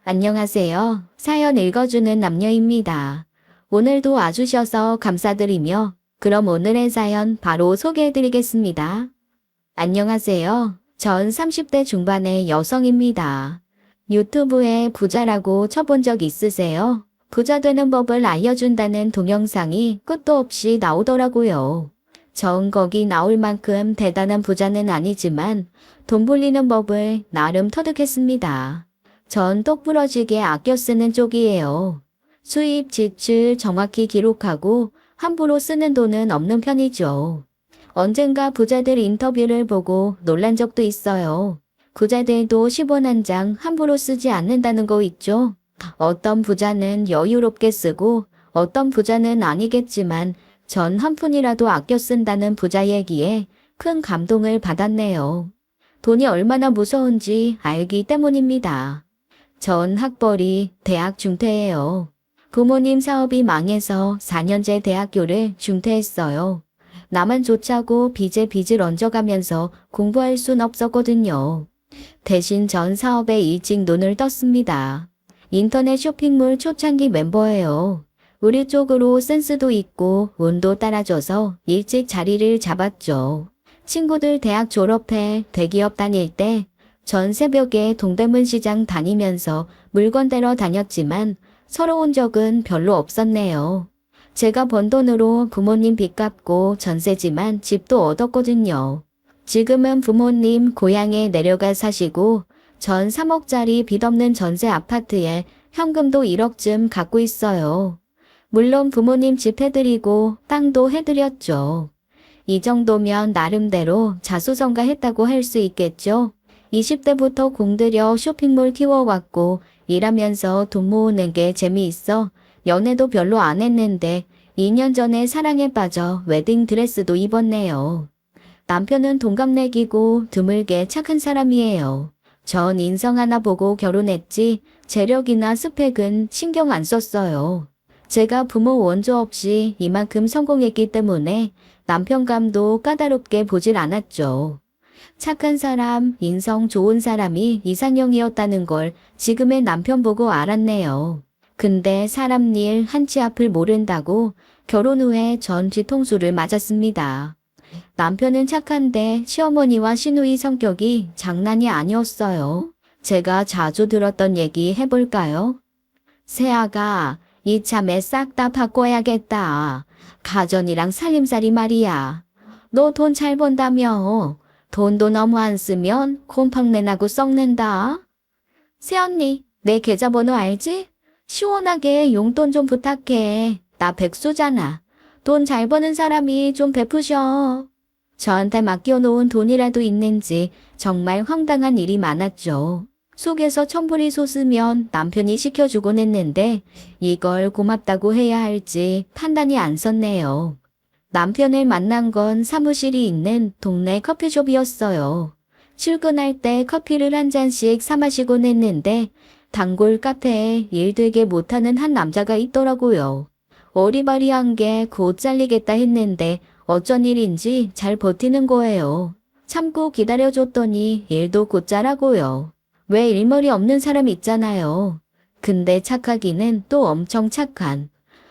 안녕하세요. 사연 읽어주는 남녀입니다. 오늘도 와주셔서 감사드리며 그럼 오늘의 사연 바로 소개해드리겠습니다. 안녕하세요. 전 30대 중반의 여성입니다. 유튜브에 부자라고 쳐본 적 있으세요? 부자 되는 법을 알려준다는 동영상이 끝도 없이 나오더라고요. 전 거기 나올 만큼 대단한 부자는 아니지만 돈 벌리는 법을 나름 터득했습니다. 전 똑부러지게 아껴 쓰는 쪽이에요. 수입, 지출 정확히 기록하고 함부로 쓰는 돈은 없는 편이죠. 언젠가 부자들 인터뷰를 보고 놀란 적도 있어요. 부자들도 10원 한 장 함부로 쓰지 않는다는 거 있죠? 어떤 부자는 여유롭게 쓰고 어떤 부자는 아니겠지만 전 한 푼이라도 아껴 쓴다는 부자 얘기에 큰 감동을 받았네요. 돈이 얼마나 무서운지 알기 때문입니다. 전 학벌이 대학 중퇴예요. 부모님 사업이 망해서 4년제 대학교를 중퇴했어요. 나만 좋자고 빚에 빚을 얹어가면서 공부할 순 없었거든요. 대신 전 사업에 일찍 눈을 떴습니다. 인터넷 쇼핑몰 초창기 멤버예요. 우리 쪽으로 센스도 있고 운도 따라줘서 일찍 자리를 잡았죠. 친구들 대학 졸업해 대기업 다닐 때 전 새벽에 동대문 시장 다니면서 물건 대러 다녔지만 서러운 적은 별로 없었네요. 제가 번 돈으로 부모님 빚 갚고 전세지만 집도 얻었거든요. 지금은 부모님 고향에 내려가 사시고 전 3억짜리 빚 없는 전세 아파트에 현금도 1억쯤 갖고 있어요. 물론 부모님 집 해드리고 땅도 해드렸죠. 이 정도면 나름대로 자수성가했다고 할 수 있겠죠. 20대부터 공들여 쇼핑몰 키워왔고 일하면서 돈 모으는 게 재미있어 연애도 별로 안 했는데 2년 전에 사랑에 빠져 웨딩드레스도 입었네요. 남편은 동갑내기고 드물게 착한 사람이에요. 전 인성 하나 보고 결혼했지 재력이나 스펙은 신경 안 썼어요. 제가 부모 원조 없이 이만큼 성공했기 때문에 남편감도 까다롭게 보질 않았죠. 착한 사람, 인성 좋은 사람이 이상형이었다는 걸 지금의 남편 보고 알았네요. 근데 사람 일 한 치 앞을 모른다고 결혼 후에 전 뒤통수를 맞았습니다. 남편은 착한데 시어머니와 시누이 성격이 장난이 아니었어요. 제가 자주 들었던 얘기 해볼까요? 새아가 이참에 싹 다 바꿔야겠다. 가전이랑 살림살이 말이야. 너 돈 잘 번다며. 돈도 너무 안 쓰면 곰팡내 나고 썩는다. 새언니, 내 계좌번호 알지? 시원하게 용돈 좀 부탁해. 나 백수잖아. 돈 잘 버는 사람이 좀 베푸셔. 저한테 맡겨놓은 돈이라도 있는지 정말 황당한 일이 많았죠. 속에서 천불이 솟으면 남편이 시켜주곤 했는데 이걸 고맙다고 해야 할지 판단이 안 섰네요. 남편을 만난 건 사무실이 있는 동네 커피숍이었어요. 출근할 때 커피를 한 잔씩 사 마시곤 했는데 단골 카페에 일 되게 못하는 한 남자가 있더라고요. 어리바리한 게 곧 잘리겠다 했는데 어쩐 일인지 잘 버티는 거예요. 참고 기다려줬더니 일도 곧 잘하고요. 왜 일머리 없는 사람 있잖아요. 근데 착하기는 또 엄청 착한.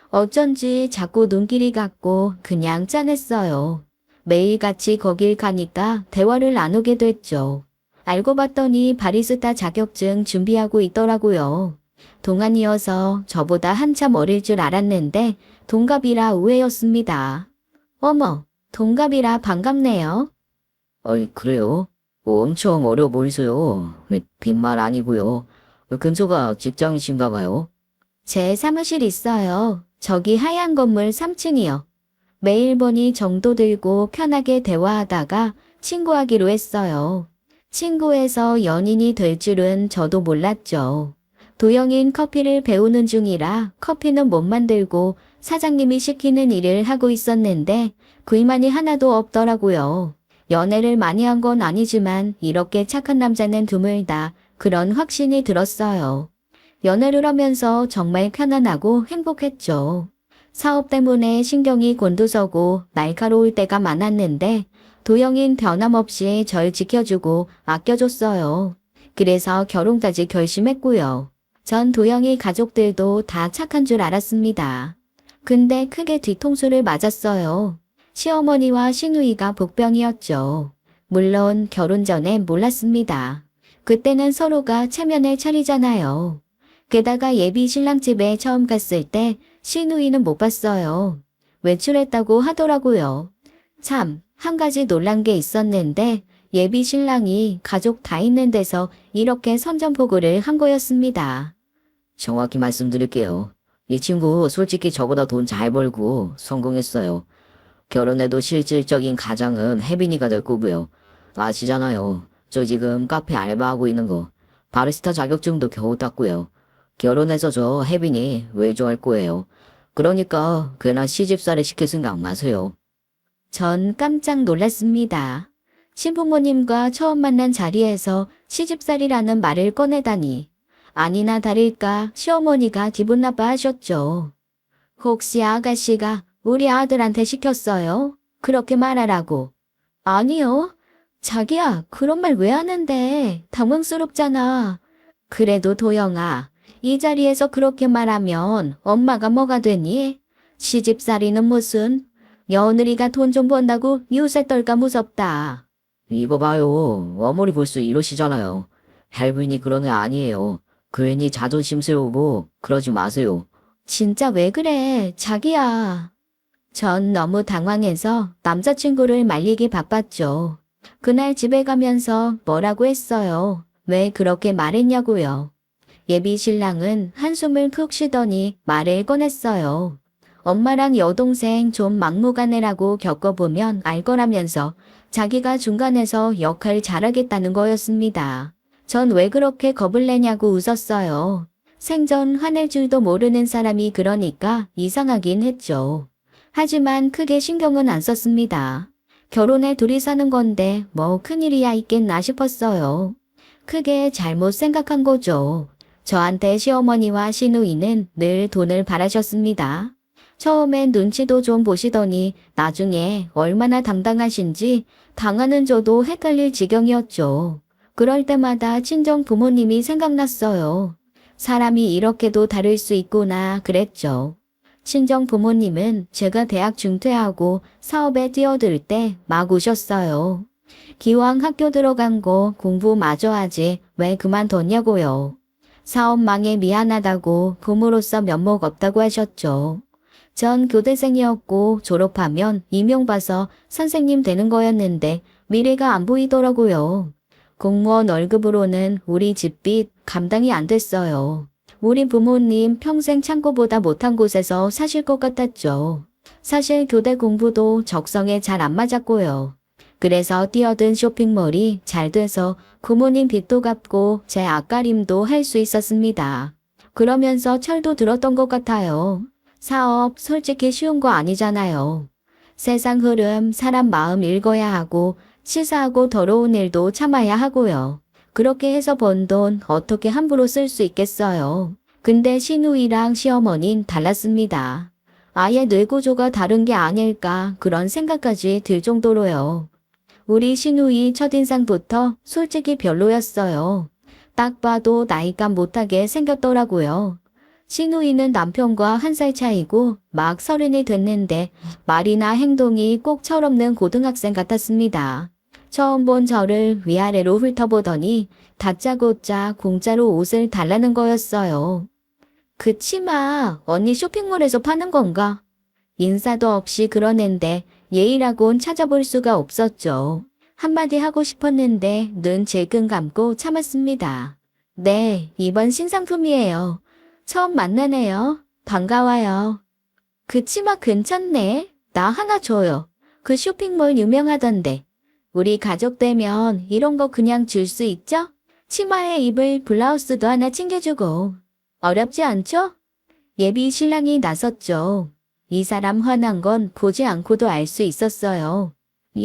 어쩐지 자꾸 눈길이 갔고 그냥 짠했어요. 매일같이 거길 가니까 대화를 나누게 됐죠. 알고 봤더니 바리스타 자격증 준비하고 있더라고요. 동안이어서 저보다 한참 어릴 줄 알았는데 동갑이라 우회였습니다. 어머, 동갑이라 반갑네요. 그래요? 엄청 어려 보이세요. 빈말 아니고요. 근처가 직장이신가 봐요. 제 사무실 있어요. 저기 하얀 건물 3층이요. 매일 보니 정도 들고 편하게 대화하다가 친구하기로 했어요. 친구에서 연인이 될 줄은 저도 몰랐죠. 도영인 커피를 배우는 중이라 커피는 못 만들고 사장님이 시키는 일을 하고 있었는데 구이만이 하나도 없더라고요. 연애를 많이 한 건 아니지만 이렇게 착한 남자는 드물다 그런 확신이 들었어요. 연애를 하면서 정말 편안하고 행복했죠. 사업 때문에 신경이 곤두서고 날카로울 때가 많았는데 도영인 변함없이 절 지켜주고 아껴줬어요. 그래서 결혼까지 결심했고요. 전 도영이 가족들도 다 착한 줄 알았습니다. 근데 크게 뒤통수를 맞았어요. 시어머니와 시누이가 복병이었죠. 물론 결혼 전엔 몰랐습니다. 그때는 서로가 체면을 차리잖아요. 게다가 예비 신랑 집에 처음 갔을 때 시누이는 못 봤어요. 외출했다고 하더라고요. 참, 한 가지 놀란 게 있었는데 예비 신랑이 가족 다 있는 데서 이렇게 선전포고를 한 거였습니다. 정확히 말씀드릴게요. 이 친구 솔직히 저보다 돈 잘 벌고 성공했어요. 결혼해도 실질적인 가장은 혜빈이가 될 거고요. 아시잖아요. 저 지금 카페 알바하고 있는 거. 바리스타 자격증도 겨우 땄고요. 결혼해서 저 혜빈이 왜 좋아할 거예요. 그러니까 괜한 시집살이 시킬 생각 마세요. 전 깜짝 놀랐습니다. 신부모님과 처음 만난 자리에서 시집살이라는 말을 꺼내다니. 아니나 다를까 시어머니가 기분 나빠하셨죠. 혹시 아가씨가 우리 아들한테 시켰어요? 그렇게 말하라고. 아니요. 자기야, 그런 말 왜 하는데? 당황스럽잖아. 그래도 도영아, 이 자리에서 그렇게 말하면 엄마가 뭐가 되니? 시집살이는 무슨? 며느리가 돈 좀 번다고 이웃에 떨까 무섭다. 이거 봐요. 어머니 벌써 이러시잖아요. 혜빈이 그런 애 아니에요. 괜히 자존심 세우고 그러지 마세요. 진짜 왜 그래, 자기야. 전 너무 당황해서 남자친구를 말리기 바빴죠. 그날 집에 가면서 뭐라고 했어요. 왜 그렇게 말했냐고요. 예비 신랑은 한숨을 푹 쉬더니 말을 꺼냈어요. 엄마랑 여동생 좀 막무가내라고 겪어보면 알 거라면서 자기가 중간에서 역할 잘하겠다는 거였습니다. 전 왜 그렇게 겁을 내냐고 웃었어요. 생전 화낼 줄도 모르는 사람이 그러니까 이상하긴 했죠. 하지만 크게 신경은 안 썼습니다. 결혼해 둘이 사는 건데 뭐 큰일이야 있겠나 싶었어요. 크게 잘못 생각한 거죠. 저한테 시어머니와 시누이는 늘 돈을 바라셨습니다. 처음엔 눈치도 좀 보시더니 나중에 얼마나 당당하신지 당하는 저도 헷갈릴 지경이었죠. 그럴 때마다 친정 부모님이 생각났어요. 사람이 이렇게도 다를 수 있구나 그랬죠. 친정 부모님은 제가 대학 중퇴하고 사업에 뛰어들 때 막 우셨어요. 기왕 학교 들어간 거 공부 마저 하지 왜 그만뒀냐고요. 사업 망해 미안하다고 부모로서 면목 없다고 하셨죠. 전 교대생이었고 졸업하면 임용 봐서 선생님 되는 거였는데 미래가 안 보이더라고요. 공무원 월급으로는 우리 집빚 감당이 안 됐어요. 우리 부모님 평생 창고보다 못한 곳에서 사실 것 같았죠. 사실 교대 공부도 적성에 잘 안 맞았고요. 그래서 뛰어든 쇼핑몰이 잘 돼서 부모님 빚도 갚고 제 앞가림도 할 수 있었습니다. 그러면서 철도 들었던 것 같아요. 사업 솔직히 쉬운 거 아니잖아요. 세상 흐름, 사람 마음 읽어야 하고 치사하고 더러운 일도 참아야 하고요. 그렇게 해서 번 돈 어떻게 함부로 쓸 수 있겠어요. 근데 시누이랑 시어머니는 달랐습니다. 아예 뇌구조가 다른 게 아닐까 그런 생각까지 들 정도로요. 우리 시누이 첫인상부터 솔직히 별로였어요. 딱 봐도 나이감 못하게 생겼더라고요. 시누이는 남편과 1살 차이고 막 30이 됐는데 말이나 행동이 꼭 철없는 고등학생 같았습니다. 처음 본 저를 위아래로 훑어보더니 다짜고짜 공짜로 옷을 달라는 거였어요. 그 치마 언니 쇼핑몰에서 파는 건가? 인사도 없이 그러는데 예의라곤 찾아볼 수가 없었죠. 한마디 하고 싶었는데 눈 질끈 감고 참았습니다. 네, 이번 신상품이에요. 처음 만나네요. 반가워요. 그 치마 괜찮네. 나 하나 줘요. 그 쇼핑몰 유명하던데. 우리 가족 되면 이런 거 그냥 줄 수 있죠? 치마에 입을 블라우스도 하나 챙겨주고. 어렵지 않죠? 예비 신랑이 나섰죠. 이 사람 화난 건 보지 않고도 알 수 있었어요.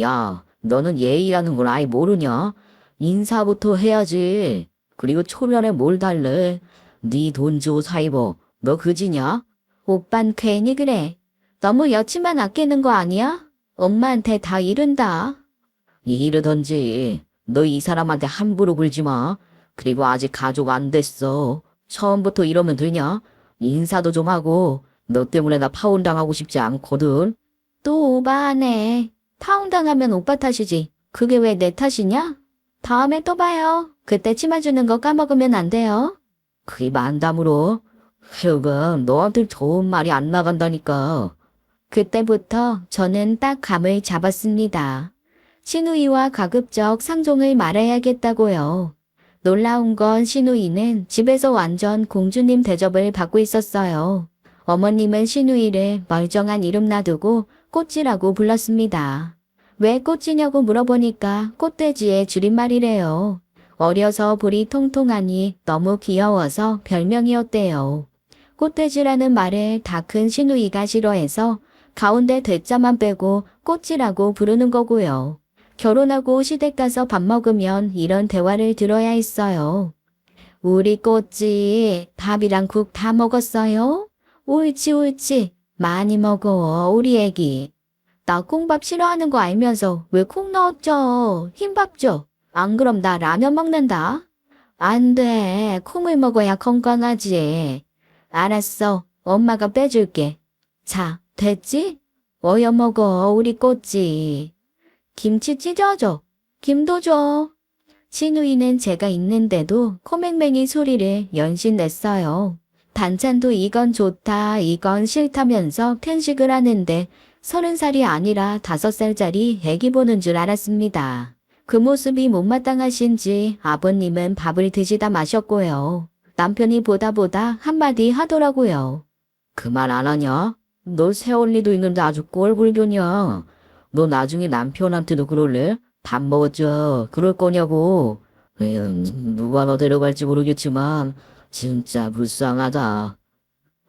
야, 너는 예의라는 걸 아예 모르냐? 인사부터 해야지. 그리고 초면에 뭘 달래? 네 돈 주고 사 입어. 너 그지냐? 오빤 괜히 그래. 너무 여친만 아끼는 거 아니야? 엄마한테 다 이른다. 이러던지. 너 이 사람한테 함부로 굴지 마. 그리고 아직 가족 안 됐어. 처음부터 이러면 되냐? 인사도 좀 하고. 너 때문에 나 파혼당하고 싶지 않거든. 또 오바하네. 파혼당하면 오빠 탓이지. 그게 왜 내 탓이냐? 다음에 또 봐요. 그때 치마 주는 거 까먹으면 안 돼요. 그게 만담으로. 하여간 너한테 좋은 말이 안 나간다니까. 그때부터 저는 딱 감을 잡았습니다. 신우이와 가급적 상종을 말아야겠다고요. 놀라운 건 신우이는 집에서 완전 공주님 대접을 받고 있었어요. 어머님은 신우이를 멀쩡한 이름 놔두고 꽃지라고 불렀습니다. 왜 꽃지냐고 물어보니까 꽃돼지의 줄임말이래요. 어려서 볼이 통통하니 너무 귀여워서 별명이었대요. 꽃돼지라는 말을 다 큰 신우이가 싫어해서 가운데 대자만 빼고 꽃지라고 부르는 거고요. 결혼하고 시댁 가서 밥 먹으면 이런 대화를 들어야 했어요. 우리 꽃지 밥이랑 국 다 먹었어요? 옳지 옳지 많이 먹어 우리 애기. 나 콩밥 싫어하는 거 알면서 왜 콩 넣었죠? 흰밥 줘. 안 그럼 나 라면 먹는다. 안 돼. 콩을 먹어야 건강하지. 알았어. 엄마가 빼줄게. 자, 됐지? 어여 먹어 우리 꽃지. 김치 찢어줘. 김도 줘. 신우이는 제가 있는데도 코맹맹이 소리를 연신 냈어요. 반찬도 이건 좋다, 이건 싫다면서 편식을 하는데 30살이 아니라 5살짜리 애기 보는 줄 알았습니다. 그 모습이 못마땅하신지 아버님은 밥을 드시다 마셨고요. 남편이 보다 한마디 하더라고요. 그 말 안 하냐? 너 새언니도 있는데 아주 꼴불견이야. 너 나중에 남편한테도 그럴래? 밥 먹었죠? 그럴 거냐고. 에휴, 누가 너 데려갈지 모르겠지만 진짜 불쌍하다.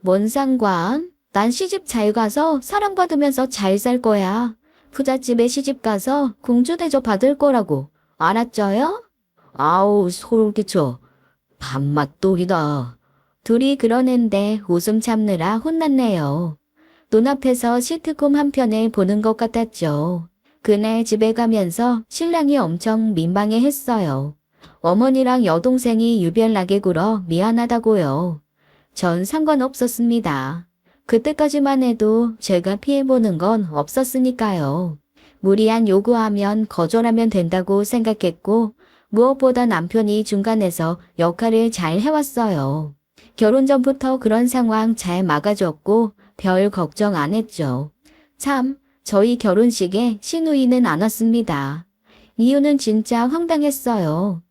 뭔 상관? 난 시집 잘 가서 사랑받으면서 잘 살 거야. 부잣집에 시집 가서 공주 대접 받을 거라고. 알았죠요? 아우 소름 끼쳐. 밥맛 또이다. 둘이 그러는데 웃음 참느라 혼났네요. 눈앞에서 시트콤 한 편을 보는 것 같았죠. 그날 집에 가면서 신랑이 엄청 민망해했어요. 어머니랑 여동생이 유별나게 굴어 미안하다고요. 전 상관없었습니다. 그때까지만 해도 제가 피해보는 건 없었으니까요. 무리한 요구하면 거절하면 된다고 생각했고 무엇보다 남편이 중간에서 역할을 잘 해왔어요. 결혼 전부터 그런 상황 잘 막아줬고 별 걱정 안 했죠. 참, 저희 결혼식에 신우이는 안 왔습니다. 이유는 진짜 황당했어요.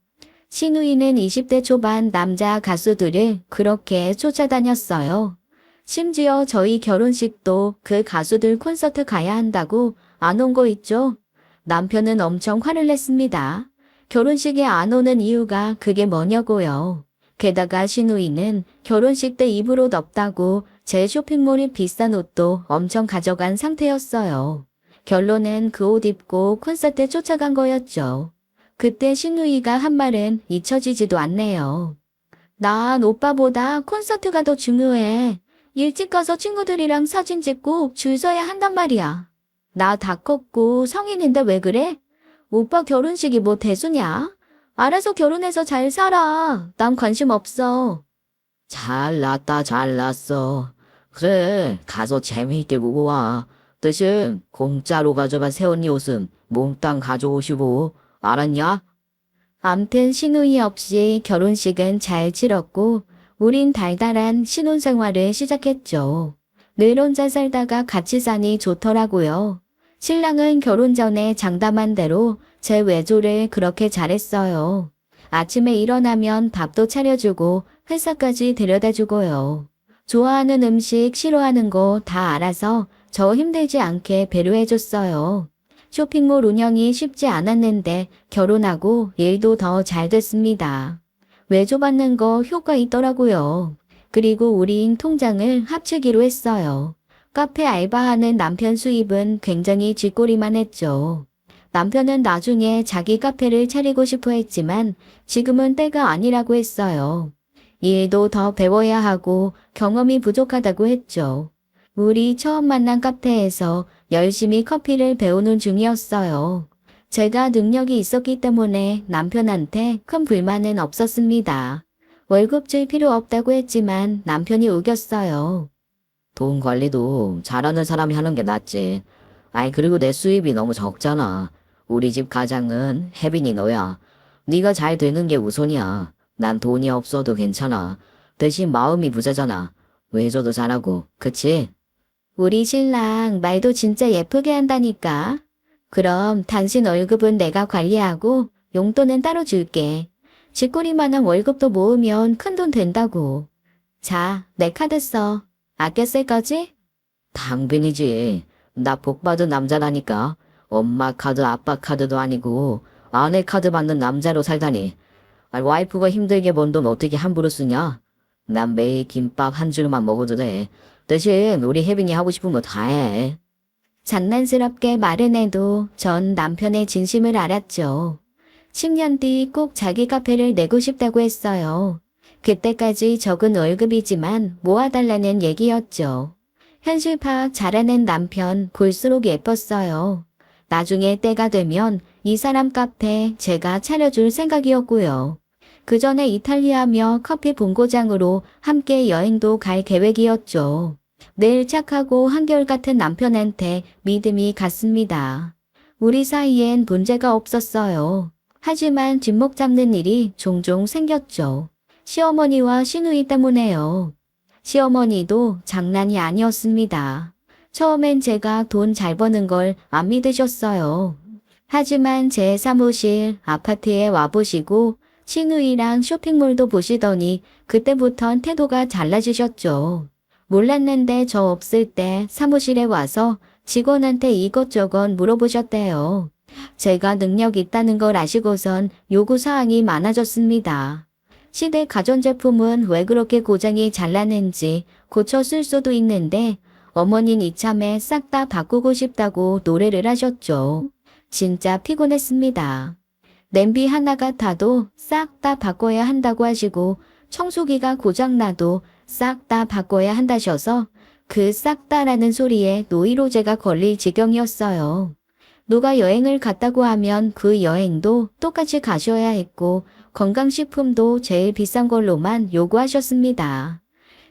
신우이는 20대 초반 남자 가수들을 그렇게 쫓아다녔어요. 심지어 저희 결혼식도 그 가수들 콘서트 가야 한다고 안 온 거 있죠? 남편은 엄청 화를 냈습니다. 결혼식에 안 오는 이유가 그게 뭐냐고요. 게다가 신우이는 결혼식 때 입을 옷 없다고 제 쇼핑몰이 비싼 옷도 엄청 가져간 상태였어요. 결론은 그 옷 입고 콘서트에 쫓아간 거였죠. 그때 신우이가 한 말은 잊혀지지도 않네요. 난 오빠보다 콘서트가 더 중요해. 일찍 가서 친구들이랑 사진 찍고 줄 서야 한단 말이야. 나 다 컸고 성인인데 왜 그래? 오빠 결혼식이 뭐 대수냐? 알아서 결혼해서 잘 살아. 난 관심 없어. 잘났다 잘났어. 그래 가서 재미있게 보고 와. 대신 공짜로 가져간 새언니 옷은 몽땅 가져오시고 알았냐? 암튼 신우이 없이 결혼식은 잘 치렀고 우린 달달한 신혼생활을 시작했죠. 늘 혼자 살다가 같이 사니 좋더라고요. 신랑은 결혼 전에 장담한 대로 제 외조를 그렇게 잘했어요. 아침에 일어나면 밥도 차려주고 회사까지 데려다주고요. 좋아하는 음식, 싫어하는 거 다 알아서 저 힘들지 않게 배려해줬어요. 쇼핑몰 운영이 쉽지 않았는데 결혼하고 일도 더 잘 됐습니다. 외조받는 거 효과 있더라고요. 그리고 우린 통장을 합치기로 했어요. 카페 알바하는 남편 수입은 굉장히 쥐꼬리만 했죠. 남편은 나중에 자기 카페를 차리고 싶어 했지만 지금은 때가 아니라고 했어요. 일도 더 배워야 하고 경험이 부족하다고 했죠. 우리 처음 만난 카페에서 열심히 커피를 배우는 중이었어요. 제가 능력이 있었기 때문에 남편한테 큰 불만은 없었습니다. 월급 줄 필요 없다고 했지만 남편이 우겼어요. 돈 관리도 잘하는 사람이 하는 게 낫지. 아이, 그리고 내 수입이 너무 적잖아. 우리 집 가장은 혜빈이 너야. 네가 잘 되는 게 우선이야. 난 돈이 없어도 괜찮아. 대신 마음이 부자잖아. 왜 해줘도 잘하고, 그치? 우리 신랑 말도 진짜 예쁘게 한다니까. 그럼 당신 월급은 내가 관리하고 용돈은 따로 줄게. 쥐꼬리만한 월급도 모으면 큰돈 된다고. 자, 내 카드 써. 아껴 쓸 거지? 당빈이지. 나 복 받은 남자라니까. 엄마 카드, 아빠 카드도 아니고 아내 카드 받는 남자로 살다니. 아, 와이프가 힘들게 번 돈 어떻게 함부로 쓰냐? 난 매일 김밥 한 줄만 먹어도 돼. 대신 우리 혜빈이 하고 싶은 거 다 해. 장난스럽게 말은 해도 전 남편의 진심을 알았죠. 10년 뒤 꼭 자기 카페를 내고 싶다고 했어요. 그때까지 적은 월급이지만 모아달라는 얘기였죠. 현실 파악 잘하는 남편 볼수록 예뻤어요. 나중에 때가 되면 이 사람 카페 제가 차려줄 생각이었고요. 그 전에 이탈리아며 커피 본고장으로 함께 여행도 갈 계획이었죠. 늘 착하고 한결같은 남편한테 믿음이 갔습니다. 우리 사이엔 문제가 없었어요. 하지만 뒷목 잡는 일이 종종 생겼죠. 시어머니와 시누이 때문에요. 시어머니도 장난이 아니었습니다. 처음엔 제가 돈 잘 버는 걸 안 믿으셨어요. 하지만 제 사무실, 아파트에 와보시고 시누이랑 쇼핑몰도 보시더니 그때부턴 태도가 달라지셨죠. 몰랐는데 저 없을 때 사무실에 와서 직원한테 이것저것 물어보셨대요. 제가 능력 있다는 걸 아시고선 요구사항이 많아졌습니다. 시대 가전제품은 왜 그렇게 고장이 잘 나는지 고쳐 쓸 수도 있는데 어머니는 이참에 싹 다 바꾸고 싶다고 노래를 하셨죠. 진짜 피곤했습니다. 냄비 하나가 타도 싹 다 바꿔야 한다고 하시고 청소기가 고장나도 싹 다 바꿔야 한다셔서 그 싹 다라는 소리에 노이로제가 걸릴 지경이었어요. 누가 여행을 갔다고 하면 그 여행도 똑같이 가셔야 했고 건강식품도 제일 비싼 걸로만 요구하셨습니다.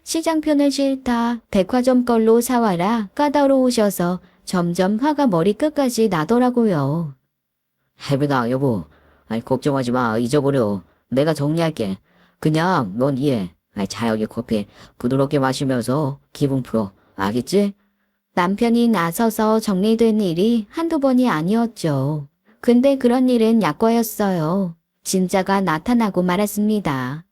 시장표는 싫다, 백화점 걸로 사와라 까다로우셔서 점점 화가 머리끝까지 나더라고요. 혜빈아, 여보. 아이, 걱정하지 마. 잊어버려. 내가 정리할게. 그냥 넌 이해. 아이, 자여기 커피 부드럽게 마시면서 기분 풀어. 알겠지? 남편이 나서서 정리된 일이 한두 번이 아니었죠. 근데 그런 일은 약과였어요. 진짜가 나타나고 말았습니다.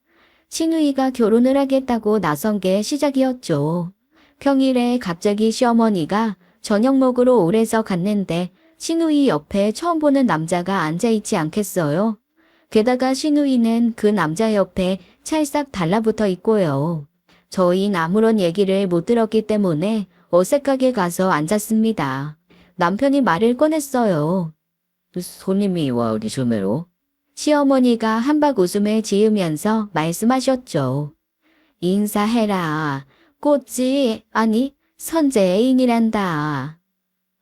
시누이가 결혼을 하겠다고 나선 게 시작이었죠. 평일에 갑자기 시어머니가 저녁 먹으러 오래서 갔는데 시누이 옆에 처음 보는 남자가 앉아있지 않겠어요? 게다가 시누이는 그 남자 옆에 찰싹 달라붙어 있고요. 저희는 아무런 얘기를 못 들었기 때문에 어색하게 가서 앉았습니다. 남편이 말을 꺼냈어요. 손님이 와 어디 좀해로? 시어머니가 한박 웃음을 지으면서 말씀하셨죠. 인사해라. 꽃지, 아니, 선재 애인이란다.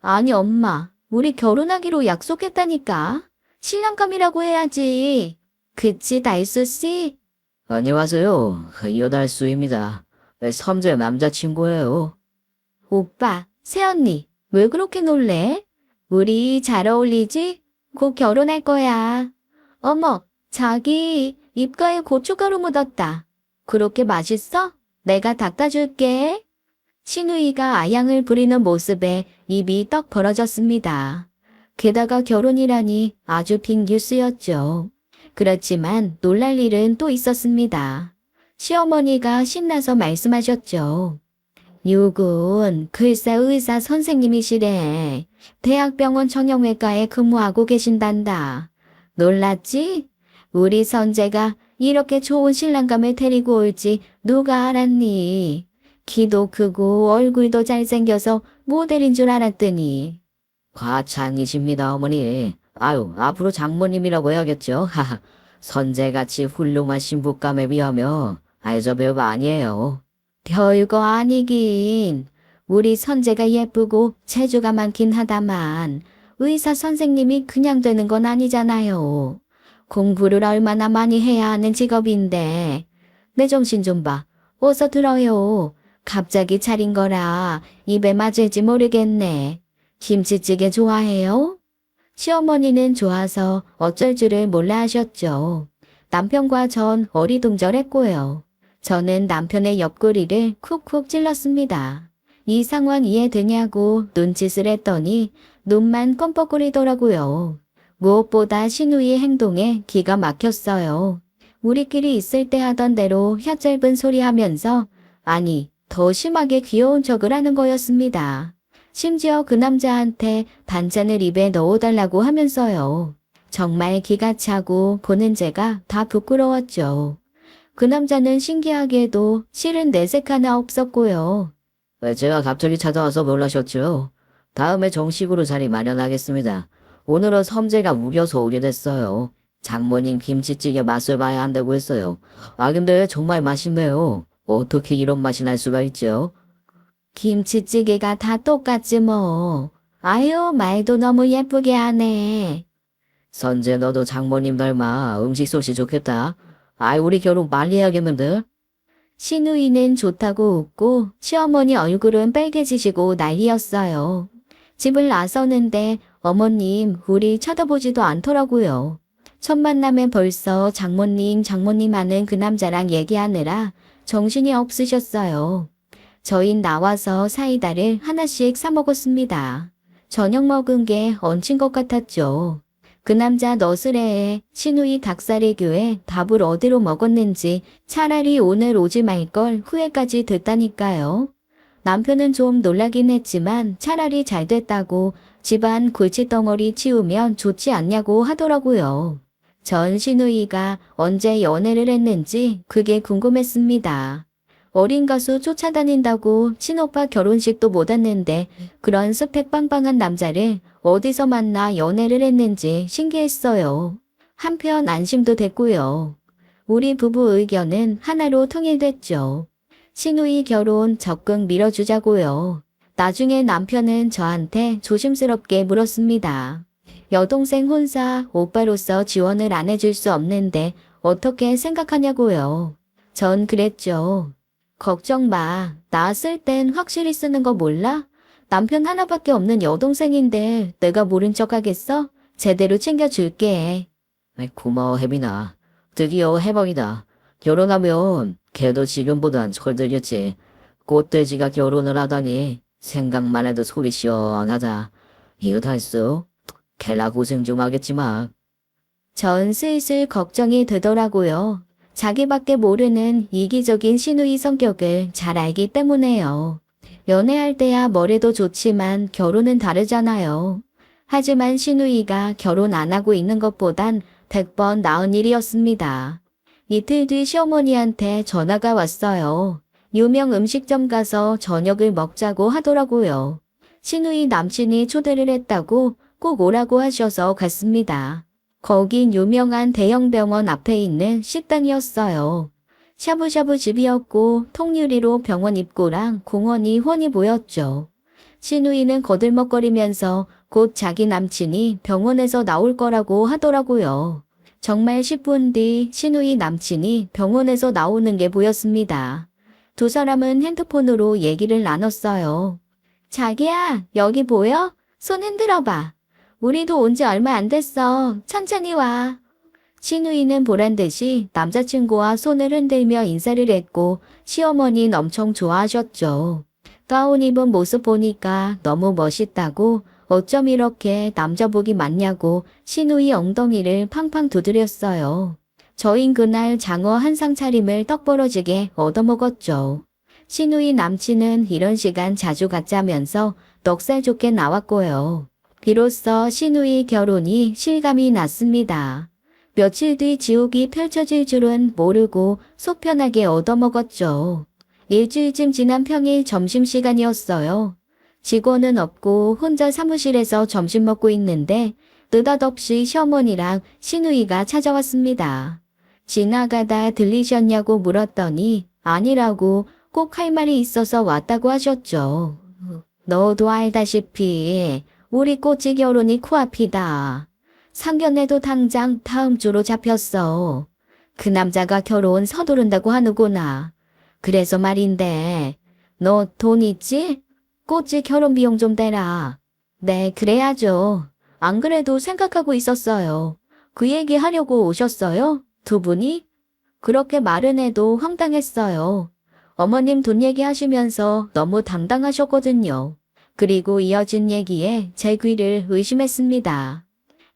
아니, 엄마, 우리 결혼하기로 약속했다니까. 신랑감이라고 해야지. 그치, 달수씨? 안녕하세요. 이어달수입니다. 섬재 남자친구예요. 오빠, 새언니, 왜 그렇게 놀래? 우리 잘 어울리지? 곧 결혼할 거야. 어머, 자기 입가에 고춧가루 묻었다. 그렇게 맛있어? 내가 닦아줄게. 시누이가 아양을 부리는 모습에 입이 떡 벌어졌습니다. 게다가 결혼이라니 아주 빅 뉴스였죠. 그렇지만 놀랄 일은 또 있었습니다. 시어머니가 신나서 말씀하셨죠. 육은 글쎄 의사 선생님이시래. 대학병원 정형외과에 근무하고 계신단다. 놀랐지? 우리 선재가 이렇게 좋은 신랑감을 데리고 올지 누가 알았니? 키도 크고 얼굴도 잘생겨서 모델인 줄 알았더니. 과찬이십니다, 어머니. 아유, 앞으로 장모님이라고 해야겠죠. 하하. 선재같이 훌륭한 신부감에 비하면 저 별거 아니에요. 별거 아니긴. 우리 선재가 예쁘고 재주가 많긴 하다만 의사 선생님이 그냥 되는 건 아니잖아요. 공부를 얼마나 많이 해야 하는 직업인데 내 정신 좀 봐. 어서 들어요. 갑자기 차린 거라 입에 맞을지 모르겠네. 김치찌개 좋아해요? 시어머니는 좋아서 어쩔 줄을 몰라 하셨죠. 남편과 전 어리둥절했고요. 저는 남편의 옆구리를 쿡쿡 찔렀습니다. 이 상황 이해되냐고 눈짓을 했더니 눈만 껌뻑거리더라고요. 무엇보다 신우의 행동에 기가 막혔어요. 우리끼리 있을 때 하던 대로 혀짧은 소리 하면서 아니 더 심하게 귀여운 척을 하는 거였습니다. 심지어 그 남자한테 반찬을 입에 넣어달라고 하면서요. 정말 기가 차고 보는 제가 다 부끄러웠죠. 그 남자는 신기하게도 실은 내색 하나 없었고요. 왜 제가 갑자기 찾아와서 놀라셨죠? 다음에 정식으로 자리 마련하겠습니다. 오늘은 섬재가 무려서 오게 됐어요. 장모님 김치찌개 맛을 봐야 한다고 했어요. 아 근데 정말 맛있네요. 어떻게 이런 맛이 날 수가 있죠? 김치찌개가 다 똑같지 뭐. 아유 말도 너무 예쁘게 하네. 선재 너도 장모님 닮아 음식 솜씨 좋겠다. 아이 우리 결혼 빨리 해야겠는데? 시누이는 좋다고 웃고 시어머니 얼굴은 빨개지시고 난리였어요. 집을 나서는데 어머님 우리 쳐다보지도 않더라고요. 첫 만남에 벌써 장모님 하는 그 남자랑 얘기하느라 정신이 없으셨어요. 저흰 나와서 사이다를 하나씩 사 먹었습니다. 저녁 먹은 게 얹힌 것 같았죠. 그 남자 너스레에 시누이 닭살의 교에 밥을 어디로 먹었는지 차라리 오늘 오지 말걸 후회까지 됐다니까요. 남편은 좀 놀라긴 했지만 차라리 잘 됐다고 집안 골칫덩어리 치우면 좋지 않냐고 하더라고요. 전 시누이가 언제 연애를 했는지 그게 궁금했습니다. 어린 가수 쫓아다닌다고 친오빠 결혼식도 못 왔는데 그런 스펙 빵빵한 남자를 어디서 만나 연애를 했는지 신기했어요. 한편 안심도 됐고요. 우리 부부 의견은 하나로 통일됐죠. 시누이 결혼 적극 밀어주자고요. 나중에 남편은 저한테 조심스럽게 물었습니다. 여동생 혼사 오빠로서 지원을 안 해줄 수 없는데 어떻게 생각하냐고요. 전 그랬죠. 걱정 마. 낳았을 땐 확실히 쓰는 거 몰라? 남편 하나밖에 없는 여동생인데 내가 모른 척 하겠어? 제대로 챙겨줄게. 아이, 고마워 혜빈아. 드디어 해방이다. 결혼하면 걔도 지금보단 철들겠지. 꽃돼지가 결혼을 하다니 생각만 해도 속이 시원하다. 이거 다 했어? 걔라 고생 좀 하겠지만. 전 슬슬 걱정이 되더라고요. 자기밖에 모르는 이기적인 시누이 성격을 잘 알기 때문에요. 연애할 때야 뭐래도 좋지만 결혼은 다르잖아요. 하지만 시누이가 결혼 안 하고 있는 것보단 100번 나은 일이었습니다. 이틀 뒤 시어머니한테 전화가 왔어요. 유명 음식점 가서 저녁을 먹자고 하더라고요. 시누이 남친이 초대를 했다고 꼭 오라고 하셔서 갔습니다. 거긴 유명한 대형 병원 앞에 있는 식당이었어요. 샤브샤브 집이었고 통유리로 병원 입구랑 공원이 훤히 보였죠. 시누이는 거들먹거리면서 곧 자기 남친이 병원에서 나올 거라고 하더라고요. 정말 10분 뒤 시누이 남친이 병원에서 나오는 게 보였습니다. 두 사람은 핸드폰으로 얘기를 나눴어요. 자기야, 여기 보여? 손 흔들어봐. 우리도 온 지 얼마 안 됐어. 천천히 와. 시누이는 보란듯이 남자친구와 손을 흔들며 인사를 했고 시어머니는 엄청 좋아하셨죠. 가운 입은 모습 보니까 너무 멋있다고 어쩜 이렇게 남자복이 많냐고 시누이 엉덩이를 팡팡 두드렸어요. 저흰 그날 장어 한 상 차림을 떡 벌어지게 얻어먹었죠. 시누이 남친은 이런 시간 자주 갖자면서 넉살 좋게 나왔고요. 비로소 시누이 결혼이 실감이 났습니다. 며칠 뒤 지옥이 펼쳐질 줄은 모르고 속 편하게 얻어먹었죠. 일주일쯤 지난 평일 점심시간이었어요. 직원은 없고 혼자 사무실에서 점심 먹고 있는데 느닷없이 시어머니랑 시누이가 찾아왔습니다. 지나가다 들리셨냐고 물었더니 아니라고 꼭 할 말이 있어서 왔다고 하셨죠. 너도 알다시피 우리 꼬치 결혼이 코앞이다. 상견례도 당장 다음 주로 잡혔어. 그 남자가 결혼 서두른다고 하는구나. 그래서 말인데, 너 돈 있지? 꽃이 결혼 비용 좀 대라. 네, 그래야죠. 안 그래도 생각하고 있었어요. 그 얘기 하려고 오셨어요? 두 분이? 그렇게 말은 해도 황당했어요. 어머님 돈 얘기하시면서 너무 당당하셨거든요. 그리고 이어진 얘기에 제 귀를 의심했습니다.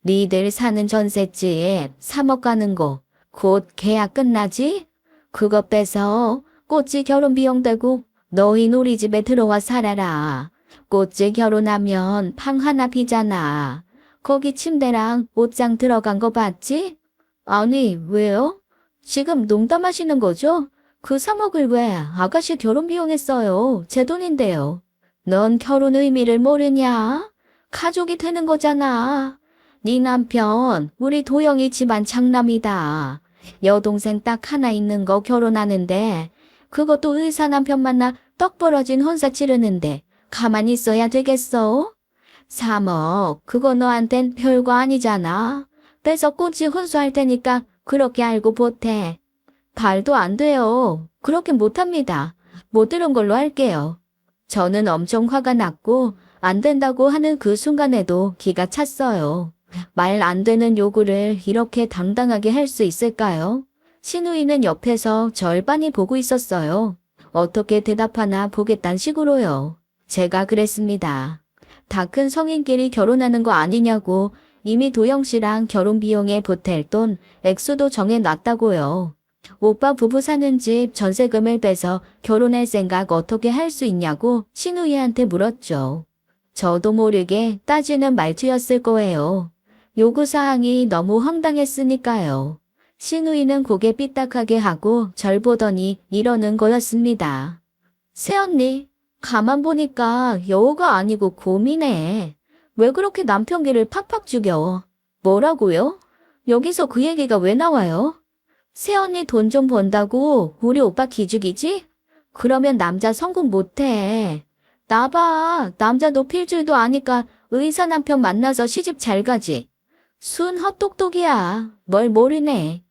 니들 사는 전셋집에 3억 가는 거 곧 계약 끝나지? 그거 빼서 꽃이 결혼 비용 대고 너희 우리 집에 들어와 살아라. 꽃이 결혼하면 방 하나 비잖아. 거기 침대랑 옷장 들어간 거 봤지? 아니, 왜요? 지금 농담하시는 거죠? 그 3억을 왜 아가씨 결혼 비용에 써요? 제 돈인데요. 넌 결혼 의미를 모르냐? 가족이 되는 거잖아. 네 남편, 우리 도영이 집안 장남이다. 여동생 딱 하나 있는 거 결혼하는데 그것도 의사 남편 만나 떡 벌어진 혼사 치르는데 가만히 있어야 되겠어? 3억, 그거 너한텐 별거 아니잖아. 뺏어 꽃이 혼수할 테니까 그렇게 알고 보태. 말도 안 돼요. 그렇게 못합니다. 못 들은 걸로 할게요. 저는 엄청 화가 났고 안 된다고 하는 그 순간에도 기가 찼어요. 말 안 되는 요구를 이렇게 당당하게 할 수 있을까요? 신우이는 옆에서 절 빤히 보고 있었어요. 어떻게 대답하나 보겠단 식으로요. 제가 그랬습니다. 다 큰 성인끼리 결혼하는 거 아니냐고. 이미 도영 씨랑 결혼 비용에 보탤 돈 액수도 정해놨다고요. 오빠 부부 사는 집 전세금을 빼서 결혼할 생각 어떻게 할 수 있냐고 신우이한테 물었죠. 저도 모르게 따지는 말투였을 거예요. 요구사항이 너무 황당했으니까요. 신우이는 고개 삐딱하게 하고 절 보더니 이러는 거였습니다. 새언니, 가만 보니까 여우가 아니고 곰이네. 왜 그렇게 남편 기를 팍팍 죽여? 뭐라고요? 여기서 그 얘기가 왜 나와요? 새언니 돈 좀 번다고 우리 오빠 기죽이지? 그러면 남자 성공 못해. 나봐, 남자 높일 줄도 아니까 의사 남편 만나서 시집 잘 가지. 순 헛똑똑이야. 뭘 모르네.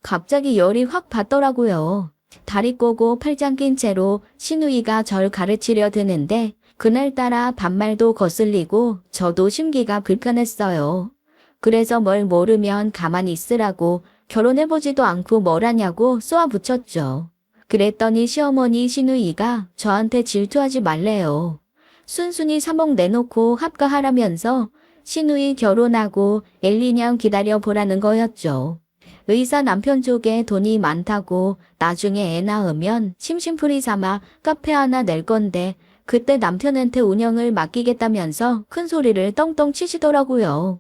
갑자기 열이 확 받더라고요. 다리 꼬고 팔짱 낀 채로 신우이가 절 가르치려 드는데 그날따라 반말도 거슬리고 저도 심기가 불편했어요. 그래서 뭘 모르면 가만히 있으라고 결혼해보지도 않고 뭘 하냐고 쏘아붙였죠. 그랬더니 시어머니 신우이가 저한테 질투하지 말래요. 순순히 3억 내놓고 합가하라면서 신우이 결혼하고 1, 2년 기다려보라는 거였죠. 의사 남편 쪽에 돈이 많다고 나중에 애 낳으면 심심풀이 삼아 카페 하나 낼 건데 그때 남편한테 운영을 맡기겠다면서 큰 소리를 떵떵 치시더라고요.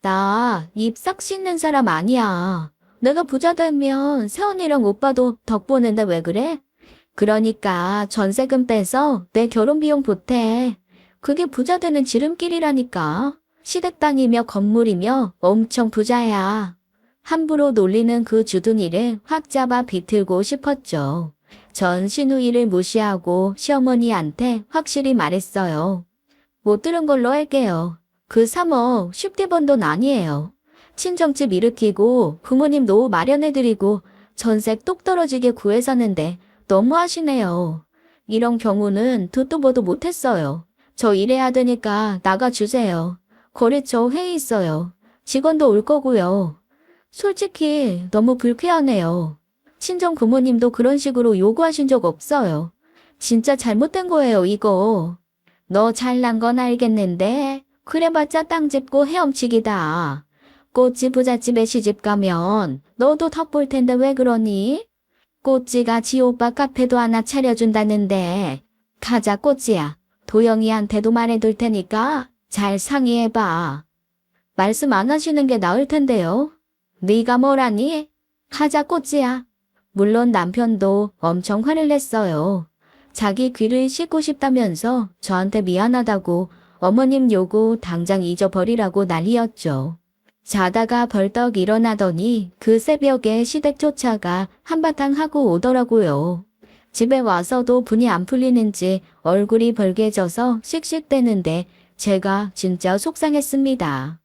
나 입 싹 씻는 사람 아니야. 내가 부자 되면 새언니랑 오빠도 덕 보는데 왜 그래? 그러니까 전세금 빼서 내 결혼 비용 보태. 그게 부자 되는 지름길이라니까. 시댁 땅이며 건물이며 엄청 부자야. 함부로 놀리는 그 주둥이를 확 잡아 비틀고 싶었죠. 전 신우이를 무시하고 시어머니한테 확실히 말했어요. 못 들은 걸로 할게요. 그 3억 쉽게 번 돈 아니에요. 친정집 일으키고 부모님 노후 마련해드리고 전세 똑 떨어지게 구해사는데 너무하시네요. 이런 경우는 듣도 보도 못했어요. 저 일해야 되니까 나가주세요. 거래처 회의 있어요. 직원도 올 거고요. 솔직히 너무 불쾌하네요. 친정 부모님도 그런 식으로 요구하신 적 없어요. 진짜 잘못된 거예요, 이거. 너 잘난 건 알겠는데 그래봤자 땅 짚고 헤엄치기다. 꽃지 부잣집에 시집 가면 너도 덕 볼 텐데 왜 그러니? 꽃지가 지 오빠 카페도 하나 차려준다는데. 가자 꽃지야. 도영이한테도 말해둘 테니까 잘 상의해봐. 말씀 안 하시는 게 나을 텐데요. 네가 뭐라니? 가자 꽃지야. 물론 남편도 엄청 화를 냈어요. 자기 귀를 씻고 싶다면서 저한테 미안하다고 어머님 요구 당장 잊어버리라고 난리였죠. 자다가 벌떡 일어나더니 그 새벽에 시댁 쫓아가 한바탕 하고 오더라고요. 집에 와서도 분이 안 풀리는지 얼굴이 벌개져서 씩씩대는데 제가 진짜 속상했습니다.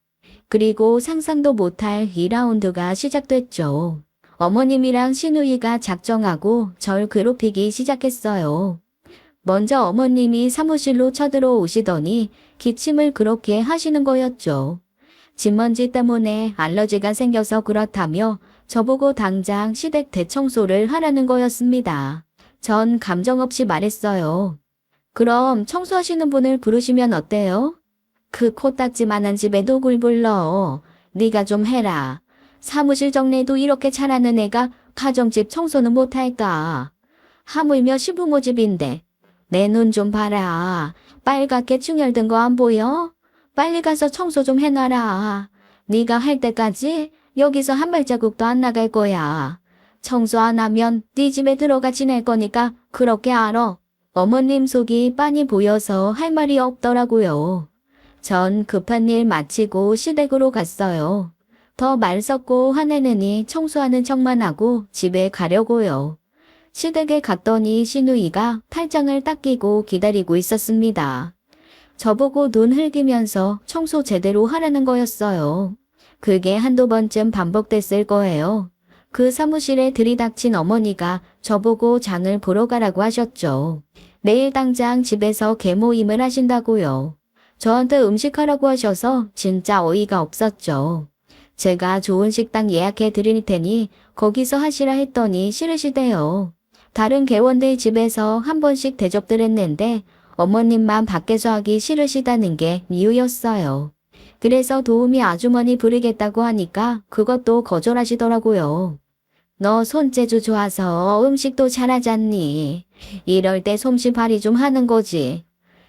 그리고 상상도 못할 2라운드가 시작됐죠. 어머님이랑 시누이가 작정하고 절 괴롭히기 시작했어요. 먼저 어머님이 사무실로 쳐들어오시더니 기침을 그렇게 하시는 거였죠. 진먼지 때문에 알러지가 생겨서 그렇다며 저보고 당장 시댁 대청소를 하라는 거였습니다. 전 감정 없이 말했어요. 그럼 청소하시는 분을 부르시면 어때요? 그 코딱지만한 집에 누굴 불러. 네가 좀 해라. 사무실 정리도 이렇게 잘하는 애가 가정집 청소는 못할까. 하물며 시부모 집인데 내 눈 좀 봐라. 빨갛게 충혈된 거 안 보여? 빨리 가서 청소 좀 해놔라. 네가 할 때까지 여기서 한 발자국도 안 나갈 거야. 청소 안 하면 네 집에 들어가 지낼 거니까 그렇게 알아. 어머님 속이 빤히 보여서 할 말이 없더라고요. 전 급한 일 마치고 시댁으로 갔어요. 더 말 섞고 화내느니 청소하는 척만 하고 집에 가려고요. 시댁에 갔더니 시누이가 팔짱을 딱 끼고 기다리고 있었습니다. 저보고 눈 흘기면서 청소 제대로 하라는 거였어요. 그게 한두 번쯤 반복됐을 거예요. 그 사무실에 들이닥친 어머니가 저보고 장을 보러 가라고 하셨죠. 내일 당장 집에서 개모임을 하신다고요. 저한테 음식하라고 하셔서 진짜 어이가 없었죠. 제가 좋은 식당 예약해 드릴 테니 거기서 하시라 했더니 싫으시대요. 다른 개원들 집에서 한 번씩 대접들 했는데 어머님만 밖에서 하기 싫으시다는 게 이유였어요. 그래서 도우미 아주머니 부르겠다고 하니까 그것도 거절하시더라고요. 너 손재주 좋아서 음식도 잘하잖니. 이럴 때 솜씨 발휘 좀 하는 거지.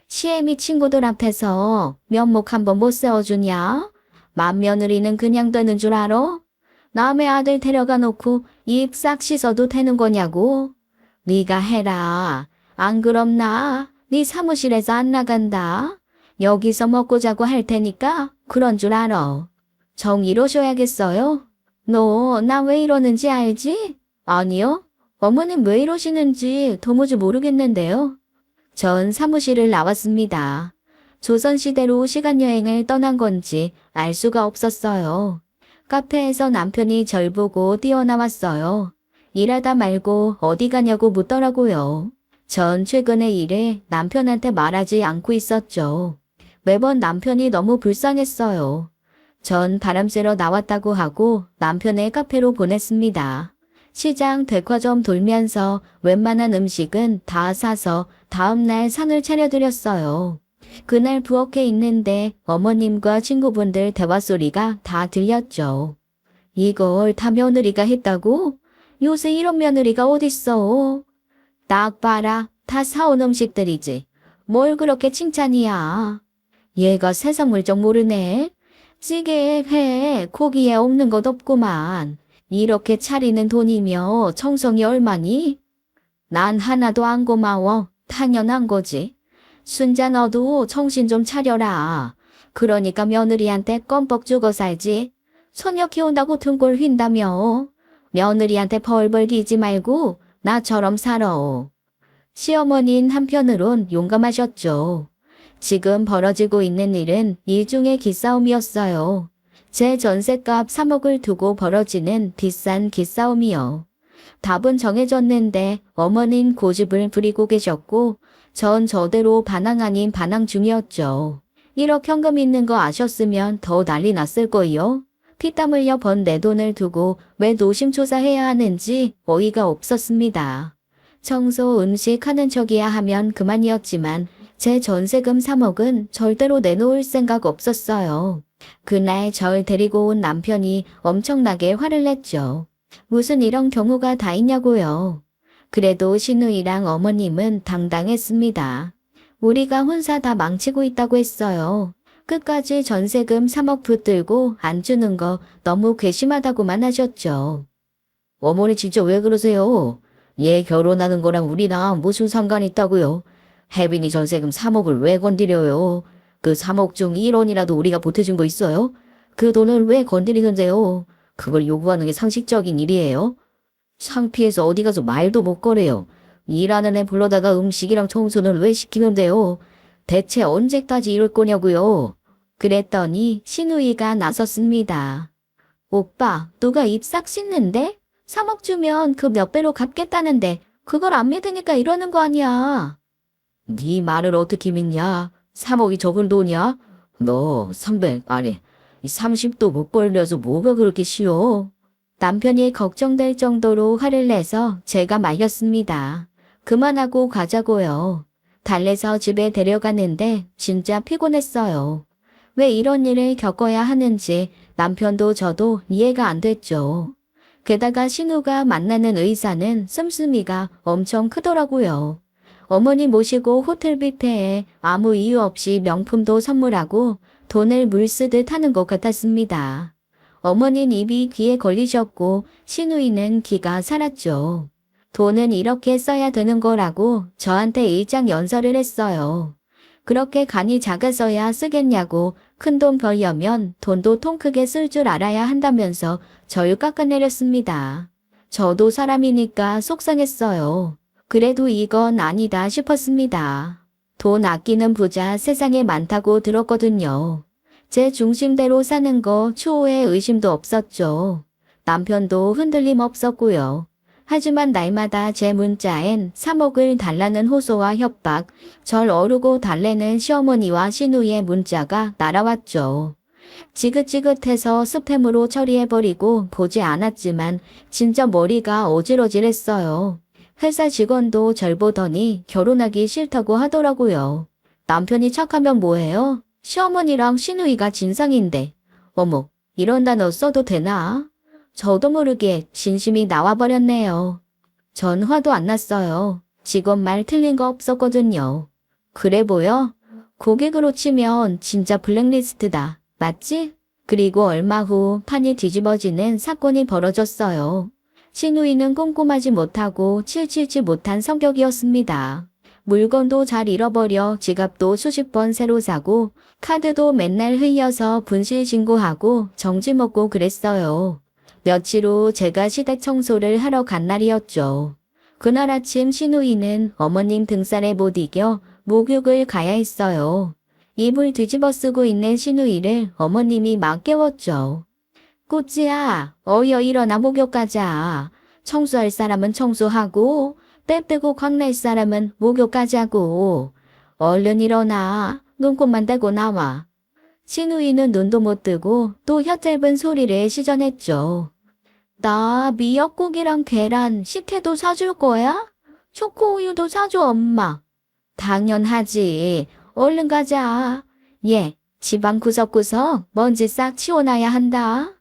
시애미 친구들 앞에서 면목 한번 못 세워주냐? 맏며느리는 그냥 되는 줄 알아? 남의 아들 데려가 놓고 입 싹 씻어도 되는 거냐고? 네가 해라. 안 그럼 네 사무실에서 안 나간다. 여기서 먹고 자고 할 테니까 그런 줄 알아. 정 이러셔야겠어요? 너 나 왜 이러는지 알지? 아니요. 어머님 왜 이러시는지 도무지 모르겠는데요. 전 사무실을 나왔습니다. 조선시대로 시간여행을 떠난 건지 알 수가 없었어요. 카페에서 남편이 절 보고 뛰어나왔어요. 일하다 말고 어디 가냐고 묻더라고요. 전 최근의 일을 남편한테 말하지 않고 있었죠. 매번 남편이 너무 불쌍했어요. 전 바람 쐬러 나왔다고 하고 남편의 카페로 보냈습니다. 시장 백화점 돌면서 웬만한 음식은 다 사서 다음날 상을 차려드렸어요. 그날 부엌에 있는데 어머님과 친구분들 대화 소리가 다 들렸죠. 이걸 다 며느리가 했다고? 요새 이런 며느리가 어딨어? 딱 봐라. 다 사온 음식들이지. 뭘 그렇게 칭찬이야. 얘가 세상 물정 모르네. 찌개에 회, 고기에 없는 것 없구만. 이렇게 차리는 돈이며 정성이 얼마니? 난 하나도 안 고마워. 당연한 거지. 순자 너도 정신 좀 차려라. 그러니까 며느리한테 껌뻑 죽어 살지. 소녀 키운다고 등골 휜다며. 며느리한테 벌벌 기지 말고 나처럼 살아. 시어머니는 한편으론 용감하셨죠. 지금 벌어지고 있는 일은 일종의 기싸움이었어요. 제 전셋값 3억을 두고 벌어지는 비싼 기싸움이요. 답은 정해졌는데 어머니는 고집을 부리고 계셨고 전 저대로 반항 아닌 반항 중이었죠. 1억 현금 있는 거 아셨으면 더 난리 났을 거요. 피땀 흘려 번 내 돈을 두고 왜 노심초사해야 하는지 어이가 없었습니다. 청소, 음식 하는 척이야 하면 그만이었지만 제 전세금 3억은 절대로 내놓을 생각 없었어요. 그날 절 데리고 온 남편이 엄청나게 화를 냈죠. 무슨 이런 경우가 다 있냐고요. 그래도 시누이랑 어머님은 당당했습니다. 우리가 혼자 다 망치고 있다고 했어요. 끝까지 전세금 3억 붙들고 안 주는 거 너무 괘씸하다고만 하셨죠. 어머니 진짜 왜 그러세요? 얘 결혼하는 거랑 우리랑 무슨 상관이 있다고요? 혜빈이 전세금 3억을 왜 건드려요? 그 3억 중 1원이라도 우리가 보태준 거 있어요? 그 돈을 왜 건드리는데요? 그걸 요구하는 게 상식적인 일이에요? 창피해서 어디 가서 말도 못 거래요. 일하는 애 불러다가 음식이랑 청소는 왜 시키는데요? 대체 언제까지 이럴 거냐고요? 그랬더니 시누이가 나섰습니다. 오빠, 누가 입 싹 씻는데? 3억 주면 그 몇 배로 갚겠다는데 그걸 안 믿으니까 이러는 거 아니야. 네 말을 어떻게 믿냐? 3억이 적은 돈이야? 너 300, 아니, 30도 못 벌려서 뭐가 그렇게 쉬워? 남편이 걱정될 정도로 화를 내서 제가 말렸습니다. 그만하고 가자고요. 달래서 집에 데려가는데 진짜 피곤했어요. 왜 이런 일을 겪어야 하는지 남편도 저도 이해가 안 됐죠. 게다가 신우가 만나는 의사는 씀씀이가 엄청 크더라고요. 어머니 모시고 호텔 뷔페에 아무 이유 없이 명품도 선물하고 돈을 물쓰듯 하는 것 같았습니다. 어머니는 입이 귀에 걸리셨고 신우이는 기가 살았죠. 돈은 이렇게 써야 되는 거라고 저한테 일장연설을 했어요. 그렇게 간이 작아서야 쓰겠냐고 큰돈 벌려면 돈도 통 크게 쓸 줄 알아야 한다면서 저를 깎아내렸습니다. 저도 사람이니까 속상했어요. 그래도 이건 아니다 싶었습니다. 돈 아끼는 부자 세상에 많다고 들었거든요. 제 중심대로 사는 거 초호의 의심도 없었죠. 남편도 흔들림 없었고요. 하지만 날마다 제 문자엔 3억을 달라는 호소와 협박, 절 어르고 달래는 시어머니와 시누이의 문자가 날아왔죠. 지긋지긋해서 스팸으로 처리해버리고 보지 않았지만 진짜 머리가 어질어질했어요. 회사 직원도 절 보더니 결혼하기 싫다고 하더라고요. 남편이 착하면 뭐해요? 시어머니랑 시누이가 진상인데. 어머, 이런 단어 써도 되나? 저도 모르게 진심이 나와버렸네요. 전 화도 안 났어요. 직원 말 틀린 거 없었거든요. 그래 보여? 고객으로 치면 진짜 블랙리스트다. 맞지? 그리고 얼마 후 판이 뒤집어지는 사건이 벌어졌어요. 시누이는 꼼꼼하지 못하고 칠칠치 못한 성격이었습니다. 물건도 잘 잃어버려 지갑도 수십 번 새로 사고 카드도 맨날 흘려서 분실 신고하고 정지 먹고 그랬어요. 며칠 후 제가 시댁 청소를 하러 간 날이었죠. 그날 아침 시누이는 어머님 등살에 못 이겨 목욕을 가야 했어요. 이불 뒤집어 쓰고 있는 시누이를 어머님이 막 깨웠죠. 꼬찌야, 어여 일어나 목욕 가자. 청소할 사람은 청소하고 때 빼고 광낼 사람은 목욕 가자고. 얼른 일어나. 눈곱만 대고 나와. 시누이는 눈도 못 뜨고 또 혀 짧은 소리를 시전했죠. 나 미역국이랑 계란 식혜도 사줄 거야? 초코우유도 사줘 엄마. 당연하지. 얼른 가자. 예, 집안 구석구석 먼지 싹 치워놔야 한다.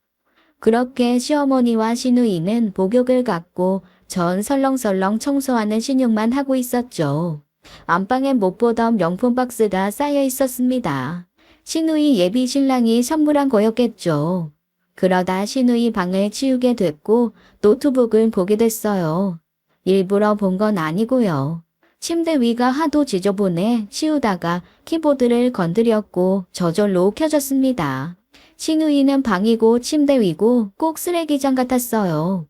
그렇게 시어머니와 시누이는 목욕을 갔고 전 설렁설렁 청소하는 신용만 하고 있었죠. 안방엔 못 보던 명품 박스가 쌓여 있었습니다. 시누이 예비 신랑이 선물한 거였겠죠. 그러다 시누이 방을 치우게 됐고 노트북을 보게 됐어요. 일부러 본 건 아니고요. 침대 위가 하도 지저분해 치우다가 키보드를 건드렸고 저절로 켜졌습니다. 시누이는 방이고 침대 위고 꼭 쓰레기장 같았어요.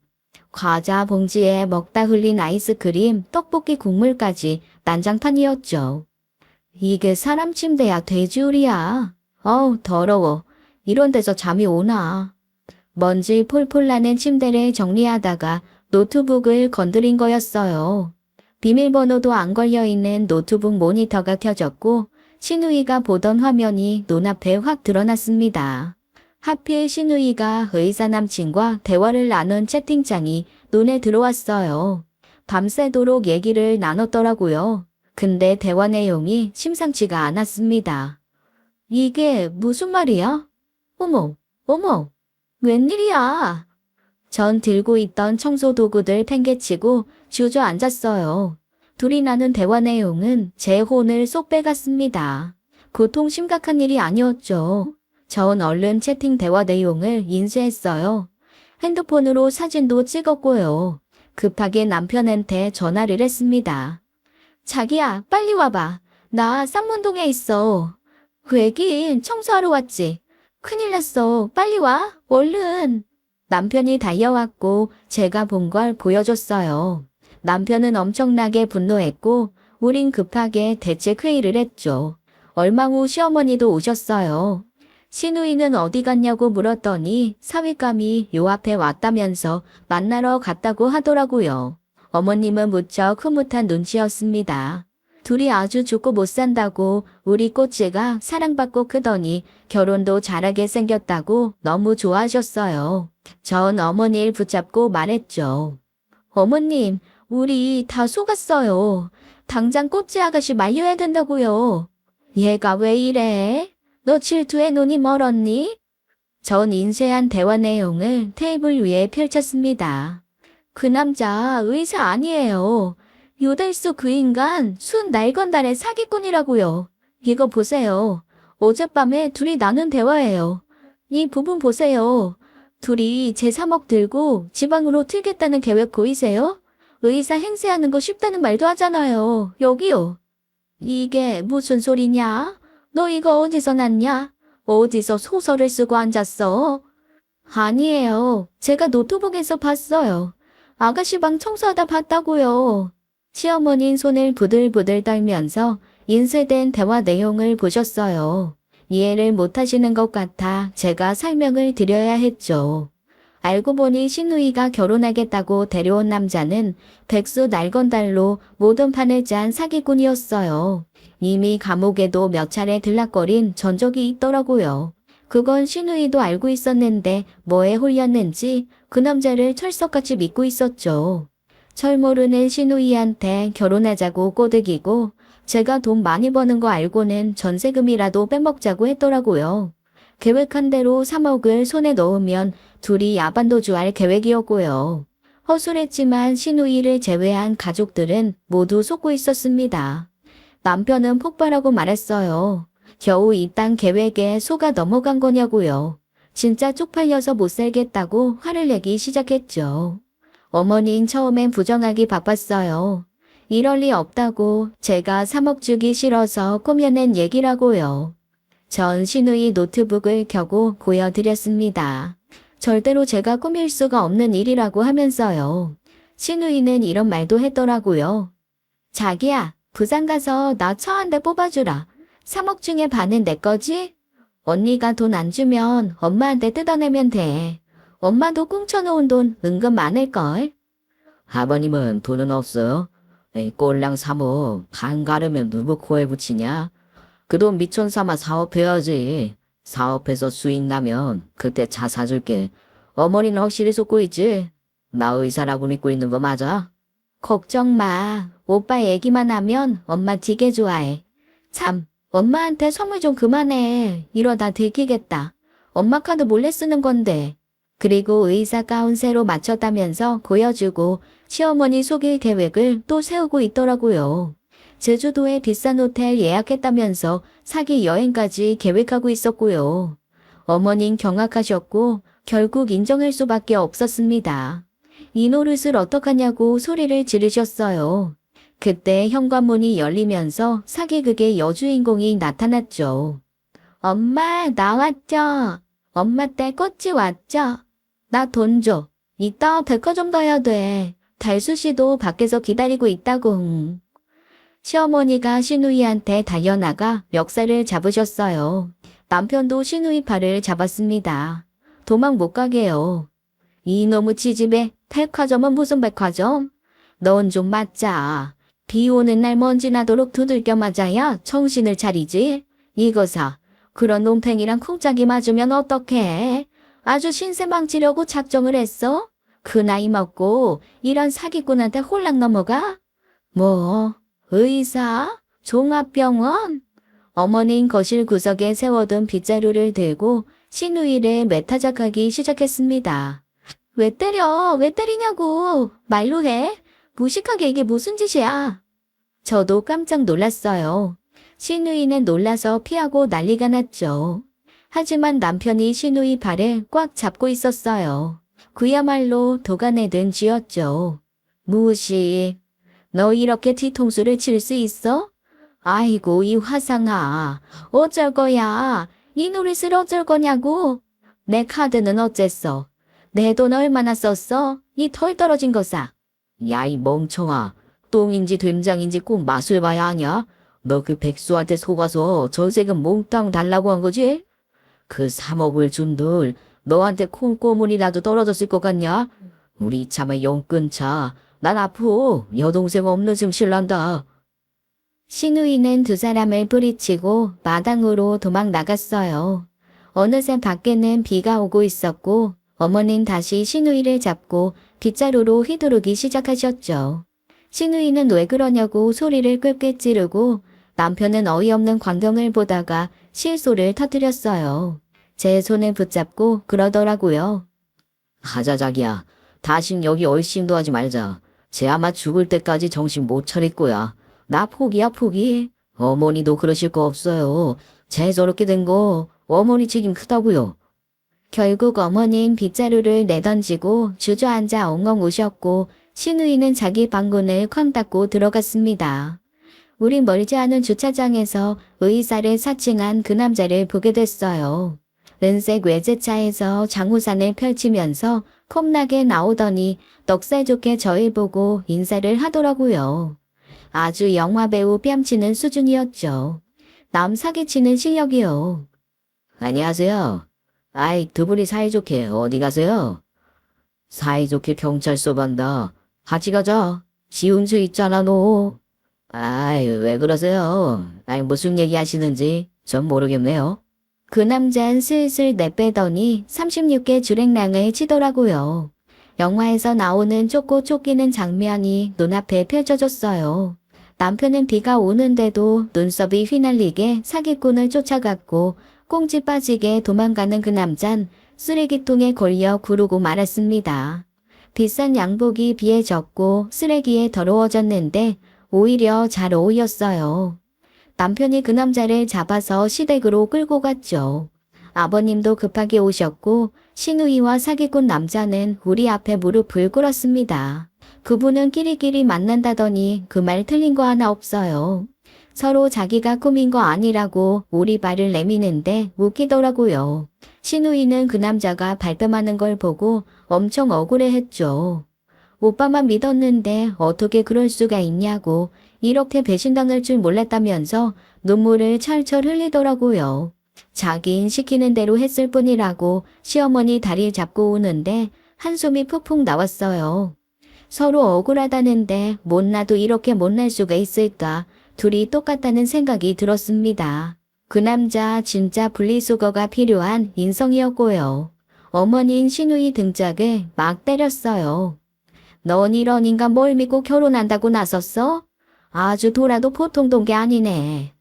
과자 봉지에 먹다 흘린 아이스크림, 떡볶이 국물까지 난장판이었죠. 이게 사람 침대야 돼지우리야. 어우 더러워. 이런 데서 잠이 오나. 먼지 폴폴 나는 침대를 정리하다가 노트북을 건드린 거였어요. 비밀번호도 안 걸려있는 노트북 모니터가 켜졌고 시누이가 보던 화면이 눈앞에 확 드러났습니다. 하필 시누이가 의사 남친과 대화를 나눈 채팅창이 눈에 들어왔어요. 밤새도록 얘기를 나눴더라고요. 근데 대화 내용이 심상치가 않았습니다. 이게 무슨 말이야? 어머, 어머, 웬일이야? 전 들고 있던 청소 도구들 팽개치고 주저앉았어요. 둘이 나눈 대화 내용은 제 혼을 쏙 빼갔습니다. 고통 심각한 일이 아니었죠. 전 얼른 채팅 대화 내용을 인쇄했어요. 핸드폰으로 사진도 찍었고요. 급하게 남편한테 전화를 했습니다. 자기야, 빨리 와봐. 나 쌍문동에 있어. 왜긴 청소하러 왔지. 큰일 났어. 빨리 와. 얼른. 남편이 달려왔고 제가 본 걸 보여줬어요. 남편은 엄청나게 분노했고 우린 급하게 대책 회의를 했죠. 얼마 후 시어머니도 오셨어요. 신우이는 어디 갔냐고 물었더니 사윗감이 요 앞에 왔다면서 만나러 갔다고 하더라고요. 어머님은 무척 흐뭇한 눈치였습니다. 둘이 아주 죽고 못 산다고 우리 꼬치가 사랑받고 크더니 결혼도 잘하게 생겼다고 너무 좋아하셨어요. 전 어머니를 붙잡고 말했죠. 어머님, 우리 다 속았어요. 당장 꼬치 아가씨 말려야 된다고요. 얘가 왜 이래? 너 질투에 눈이 멀었니? 전 인쇄한 대화 내용을 테이블 위에 펼쳤습니다. 그 남자 의사 아니에요. 요달수 그 인간 순 날건달의 사기꾼이라고요. 이거 보세요. 어젯밤에 둘이 나눈 대화예요. 이 부분 보세요. 둘이 제 3억 들고 지방으로 튀겠다는 계획 보이세요? 의사 행세하는 거 쉽다는 말도 하잖아요. 여기요. 이게 무슨 소리냐? 너 이거 어디서 났냐? 어디서 소설을 쓰고 앉았어? 아니에요. 제가 노트북에서 봤어요. 아가씨 방 청소하다 봤다고요. 시어머니는 손을 부들부들 떨면서 인쇄된 대화 내용을 보셨어요. 이해를 못하시는 것 같아 제가 설명을 드려야 했죠. 알고 보니 신우이가 결혼하겠다고 데려온 남자는 백수 날건달로 모든 판을 짠 사기꾼이었어요. 이미 감옥에도 몇 차례 들락거린 전적이 있더라고요. 그건 신우이도 알고 있었는데 뭐에 홀렸는지 그 남자를 철석같이 믿고 있었죠. 철 모르는 신우이한테 결혼하자고 꼬드기고 제가 돈 많이 버는 거 알고는 전세금이라도 빼먹자고 했더라고요. 계획한 대로 3억을 손에 넣으면 둘이 야반도주할 계획이었고요. 허술했지만 신우이를 제외한 가족들은 모두 속고 있었습니다. 남편은 폭발하고 말했어요. 겨우 이딴 계획에 속아 넘어간 거냐고요. 진짜 쪽팔려서 못 살겠다고 화를 내기 시작했죠. 어머니는 처음엔 부정하기 바빴어요. 이럴 리 없다고 제가 3억 주기 싫어서 꾸며낸 얘기라고요. 전 신우이 노트북을 켜고 보여드렸습니다. 절대로 제가 꾸밀 수가 없는 일이라고 하면서요. 신우이는 이런 말도 했더라고요. 자기야, 부산 가서 나 차 한 대 뽑아주라. 3억 중에 반은 내 거지? 언니가 돈 안 주면 엄마한테 뜯어내면 돼. 엄마도 꿍쳐놓은 돈 은근 많을걸? 아버님은 돈은 없어요? 꼴랑 3억 반 가르면 누구 코에 붙이냐? 그 돈 미천 삼아 사업해야지. 사업해서 수익 나면 그때 차 사줄게. 어머니는 확실히 속고 있지? 나 의사라고 믿고 있는 거 맞아? 걱정 마. 오빠 얘기만 하면 엄마 되게 좋아해. 참, 엄마한테 선물 좀 그만해. 이러다 들키겠다. 엄마 카드 몰래 쓰는 건데. 그리고 의사 가운 새로 맞췄다면서 보여주고 시어머니 속일 계획을 또 세우고 있더라고요. 제주도에 비싼 호텔 예약했다면서 사기 여행까지 계획하고 있었고요. 어머닌 경악하셨고 결국 인정할 수밖에 없었습니다. 이 노릇을 어떡하냐고 소리를 지르셨어요. 그때 현관문이 열리면서 사기극의 여주인공이 나타났죠. 엄마, 나왔죠? 엄마 딸 꽃이 왔죠? 나 돈 줘. 이따 백화점 가야 돼. 달수 씨도 밖에서 기다리고 있다고. 시어머니가 신우이한테 달려나가 멱살을 잡으셨어요. 남편도 신우이 팔을 잡았습니다. 도망 못 가게요. 이놈의 치집에 백화점은 무슨 백화점? 넌 좀 맞자. 비 오는 날 먼지 나도록 두들겨 맞아야 정신을 차리지. 이거사. 그런 놈탱이랑 쿵짝이 맞으면 어떡해? 아주 신세 망치려고 작정을 했어? 그 나이 먹고 이런 사기꾼한테 홀랑 넘어가? 뭐, 의사? 종합병원? 어머니는 거실 구석에 세워둔 빗자루를 들고 신우이를 매타작하기 시작했습니다. 왜 때려? 왜 때리냐고. 말로 해. 무식하게 이게 무슨 짓이야. 저도 깜짝 놀랐어요. 신우이는 놀라서 피하고 난리가 났죠. 하지만 남편이 신우이 발을 꽉 잡고 있었어요. 그야말로 도가내든 쥐였죠. 무식. 너 이렇게 뒤통수를 칠 수 있어? 아이고 이 화상아. 어쩔 거야. 이 노릇을 어쩔 거냐고. 내 카드는 어쨌어. 내 돈 얼마나 썼어? 이 털 떨어진 거사. 야, 이 멍청아. 똥인지 된장인지 꼭 맛을 봐야 하냐? 너 그 백수한테 속아서 전세금 몽땅 달라고 한 거지? 그 3억을 준들 너한테 콩고물이라도 떨어졌을 것 같냐? 우리 차마 영 끊자. 난 앞으로 여동생 없는 셈 실란다. 신우이는 두 사람을 뿌리치고 마당으로 도망 나갔어요. 어느새 밖에는 비가 오고 있었고 어머니는 다시 신우이를 잡고 빗자루로 휘두르기 시작하셨죠. 신우이는 왜 그러냐고 소리를 끓게 찌르고 남편은 어이없는 광경을 보다가 실소를 터뜨렸어요. 제 손을 붙잡고 그러더라고요. 하자 자기야. 다신 여기 얼씬도 하지 말자. 쟤 아마 죽을 때까지 정신 못 차릴 거야. 나 포기야 포기. 어머니도 그러실 거 없어요. 쟤 저렇게 된 거 어머니 책임 크다고요. 결국 어머니는 빗자루를 내던지고 주저앉아 엉엉 우셨고 신우이는 자기 방문을 쾅 닫고 들어갔습니다. 우린 멀지 않은 주차장에서 의사를 사칭한 그 남자를 보게 됐어요. 은색 외제차에서 장우산을 펼치면서 컵나게 나오더니 넉살 좋게 저를 보고 인사를 하더라고요. 아주 영화배우 뺨치는 수준이었죠. 남 사기치는 실력이요. 안녕하세요. 아이, 두 분이 사이좋게 어디 가세요? 사이좋게 경찰서 간다. 같이 가자. 지훈수 있잖아, 너. 아이, 왜 그러세요? 아이, 무슨 얘기 하시는지 전 모르겠네요. 그 남자는 슬슬 내빼더니 36개 주랭랑을 치더라고요. 영화에서 나오는 쫓고 쫓기는 장면이 눈앞에 펼쳐졌어요. 남편은 비가 오는데도 눈썹이 휘날리게 사기꾼을 쫓아갔고 꽁지 빠지게 도망가는 그 남잔 쓰레기통에 걸려 구르고 말았습니다. 비싼 양복이 비에 젖고 쓰레기에 더러워졌는데 오히려 잘 어울렸어요. 남편이 그 남자를 잡아서 시댁으로 끌고 갔죠. 아버님도 급하게 오셨고 신우이와 사기꾼 남자는 우리 앞에 무릎을 꿇었습니다. 그분은 끼리끼리 만난다더니 그 말 틀린 거 하나 없어요. 서로 자기가 꾸민 거 아니라고 오리발을 내미는데 웃기더라고요. 신우이는 그 남자가 발뺌하는 걸 보고 엄청 억울해했죠. 오빠만 믿었는데 어떻게 그럴 수가 있냐고 이렇게 배신당할 줄 몰랐다면서 눈물을 철철 흘리더라고요. 자긴 시키는 대로 했을 뿐이라고 시어머니 다리를 잡고 우는데 한숨이 푹푹 나왔어요. 서로 억울하다는데 못나도 이렇게 못날 수가 있을까 둘이 똑같다는 생각이 들었습니다. 그 남자 진짜 분리수거가 필요한 인성이었고요. 어머니인 신우이 등짝을 막 때렸어요. 넌 이런 인간 뭘 믿고 결혼한다고 나섰어? 아주 돌아도 보통 동게 아니네.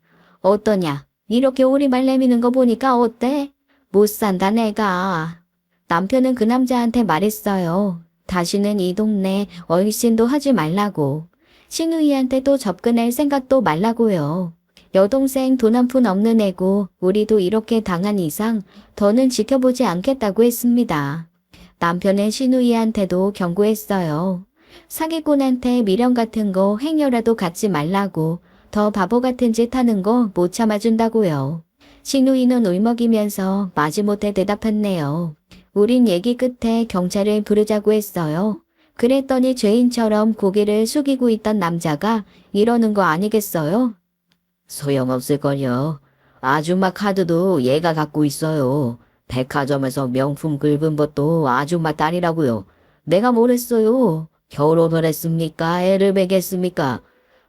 어떠냐? 이렇게 오리발 내미는 거 보니까 어때? 못 산다 내가. 남편은 그 남자한테 말했어요. 다시는 이 동네 얼씬도 하지 말라고. 신우이한테도 접근할 생각도 말라고요. 여동생 돈 한 푼 없는 애고 우리도 이렇게 당한 이상 더는 지켜보지 않겠다고 했습니다. 남편은 신우이한테도 경고했어요. 사기꾼한테 미련 같은 거 행여라도 갖지 말라고. 더 바보 같은 짓 하는 거 못 참아준다고요. 신우이는 울먹이면서 마지못해 대답했네요. 우린 얘기 끝에 경찰을 부르자고 했어요. 그랬더니 죄인처럼 고개를 숙이고 있던 남자가 이러는 거 아니겠어요? 소용없을걸요. 아줌마 카드도 얘가 갖고 있어요. 백화점에서 명품 긁은 것도 아줌마 딸이라고요. 내가 뭘 했어요? 결혼을 했습니까? 애를 베겠습니까?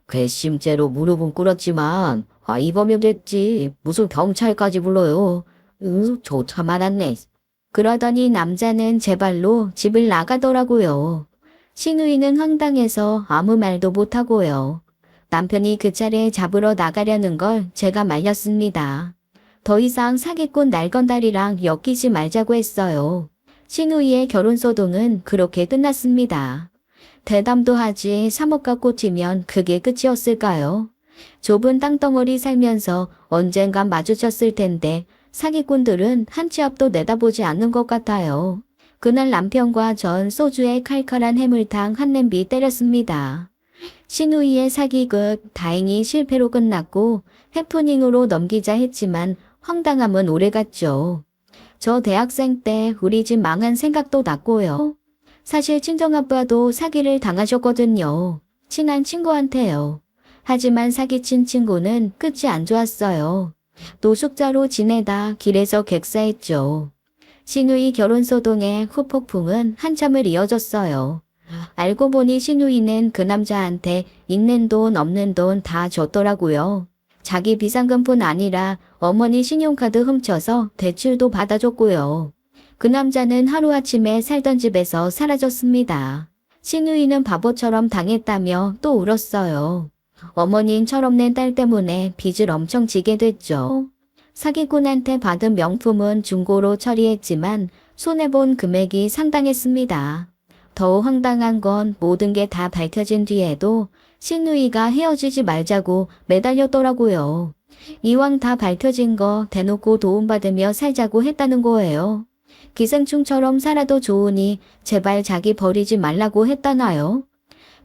괘씸죄로 무릎은 꿇었지만 이거면 됐지. 무슨 경찰까지 불러요. 좋다 말았네. 그러더니 남자는 제 발로 집을 나가더라고요. 신우이는 황당해서 아무 말도 못하고요. 남편이 그 차례 잡으러 나가려는 걸 제가 말렸습니다. 더 이상 사기꾼 날건달이랑 엮이지 말자고 했어요. 신우이의 결혼소동은 그렇게 끝났습니다. 대담도 하지 3억가 꽂히면 그게 끝이었을까요? 좁은 땅덩어리 살면서 언젠간 마주쳤을 텐데 사기꾼들은 한 치 앞도 내다보지 않는 것 같아요. 그날 남편과 전 소주에 칼칼한 해물탕 한 냄비 때렸습니다. 신우이의 사기극 다행히 실패로 끝났고 해프닝으로 넘기자 했지만 황당함은 오래갔죠. 저 대학생 때 우리 집 망한 생각도 났고요. 사실 친정아빠도 사기를 당하셨거든요. 친한 친구한테요. 하지만 사기친 친구는 끝이 안 좋았어요. 노숙자로 지내다 길에서 객사했죠. 신우이 결혼 소동의 후폭풍은 한참을 이어졌어요. 알고 보니 신우이는 그 남자한테 있는 돈 없는 돈 다 줬더라고요. 자기 비상금뿐 아니라 어머니 신용카드 훔쳐서 대출도 받아줬고요. 그 남자는 하루아침에 살던 집에서 사라졌습니다. 신우이는 바보처럼 당했다며 또 울었어요. 어머닌 철없는 딸 때문에 빚을 엄청 지게 됐죠. 사기꾼한테 받은 명품은 중고로 처리했지만 손해본 금액이 상당했습니다. 더 황당한 건 모든 게 다 밝혀진 뒤에도 신우이가 헤어지지 말자고 매달렸더라고요. 이왕 다 밝혀진 거 대놓고 도움받으며 살자고 했다는 거예요. 기생충처럼 살아도 좋으니 제발 자기 버리지 말라고 했다나요?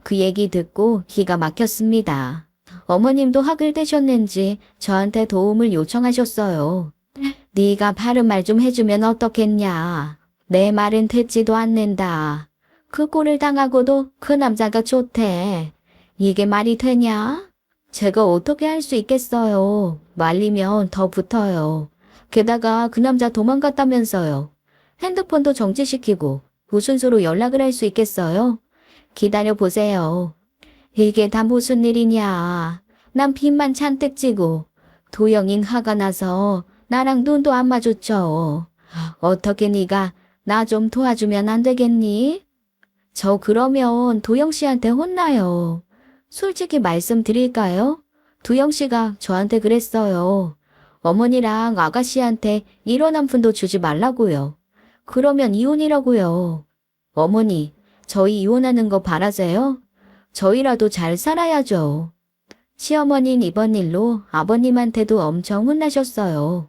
그 얘기 듣고 기가 막혔습니다. 어머님도 학을 떼셨는지 저한테 도움을 요청하셨어요. 네가 바른 말 좀 해주면 어떻겠냐. 내 말은 듣지도 않는다. 그 꼴을 당하고도 그 남자가 좋대. 이게 말이 되냐? 제가 어떻게 할 수 있겠어요. 말리면 더 붙어요. 게다가 그 남자 도망갔다면서요. 핸드폰도 정지시키고 무슨 수로 연락을 할 수 있겠어요? 기다려보세요. 이게 다 무슨 일이냐. 난 빚만 잔뜩 지고 도영인 화가 나서 나랑 눈도 안 마주쳐. 어떻게 네가 나 좀 도와주면 안 되겠니? 저 그러면 도영 씨한테 혼나요. 솔직히 말씀드릴까요? 도영 씨가 저한테 그랬어요. 어머니랑 아가씨한테 이런 한 푼도 주지 말라고요. 그러면 이혼이라고요. 어머니, 저희 이혼하는 거 바라세요? 저희라도 잘 살아야죠. 시어머니는 이번 일로 아버님한테도 엄청 혼나셨어요.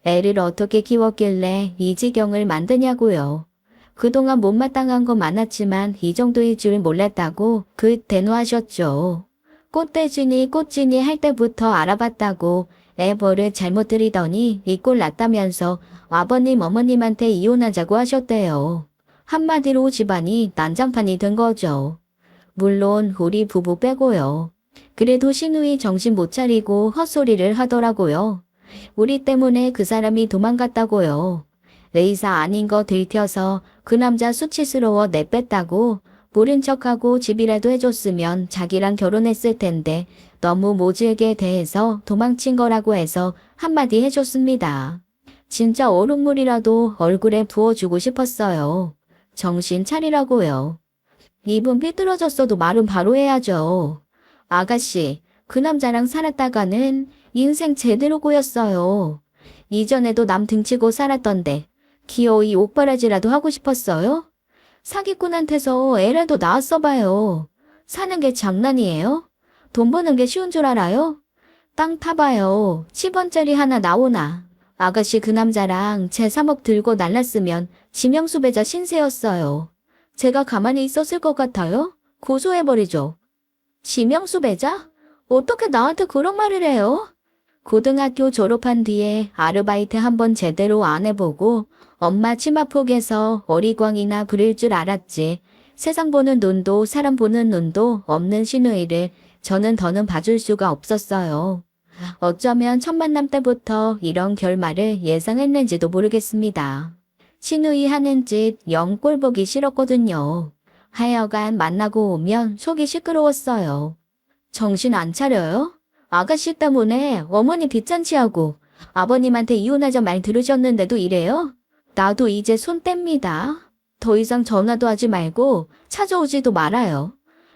애를 어떻게 키웠길래 이 지경을 만드냐고요. 그동안 못마땅한 거 많았지만 이 정도일 줄 몰랐다고 대노하셨죠. 꽃대지니 꽃지니 할 때부터 알아봤다고 애 버릇 잘못 들이더니 이 꼴 났다면서 아버님 어머님한테 이혼하자고 하셨대요. 한마디로 집안이 난장판이 된 거죠. 물론 우리 부부 빼고요. 그래도 신우이 정신 못 차리고 헛소리를 하더라고요. 우리 때문에 그 사람이 도망갔다고요. 의사 아닌 거 들켜서 그 남자 수치스러워 내뺐다고 모른 척하고 집이라도 해줬으면 자기랑 결혼했을 텐데 너무 모질게 대해서 도망친 거라고 해서 한마디 해줬습니다. 진짜 얼음물이라도 얼굴에 부어주고 싶었어요. 정신 차리라고요. 입은 삐뚤어졌어도 말은 바로 해야죠. 아가씨, 그 남자랑 살았다가는 인생 제대로 꼬였어요. 이전에도 남 등치고 살았던데 기어이 옥바라지라도 하고 싶었어요? 사기꾼한테서 애라도 낳았어봐요. 사는 게 장난이에요? 돈 버는 게 쉬운 줄 알아요? 땅 타봐요. 10원짜리 하나 나오나. 아가씨 그 남자랑 제 3억 들고 날랐으면 지명수배자 신세였어요. 제가 가만히 있었을 것 같아요? 고소해버리죠. 지명수배자? 어떻게 나한테 그런 말을 해요? 고등학교 졸업한 뒤에 아르바이트 한번 제대로 안 해보고 엄마 치마폭에서 어리광이나 부릴 줄 알았지. 세상 보는 눈도 사람 보는 눈도 없는 신우이를 저는 더는 봐줄 수가 없었어요. 어쩌면 첫 만남 때부터 이런 결말을 예상했는지도 모르겠습니다. 신우이 하는 짓 영 꼴 보기 싫었거든요. 하여간 만나고 오면 속이 시끄러웠어요. 정신 안 차려요? 아가씨 때문에 어머니 빚잔치하고 아버님한테 이혼하자 말 들으셨는데도 이래요? 나도 이제 손 뗍니다. 더 이상 전화도 하지 말고 찾아오지도 말아요.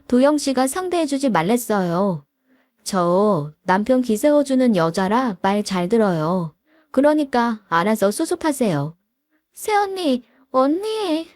도영 씨가 상대해주지 말랬어요. 저 남편 기세워주는 여자라 말 잘 들어요. 그러니까 알아서 수습하세요. 새언니, 언니.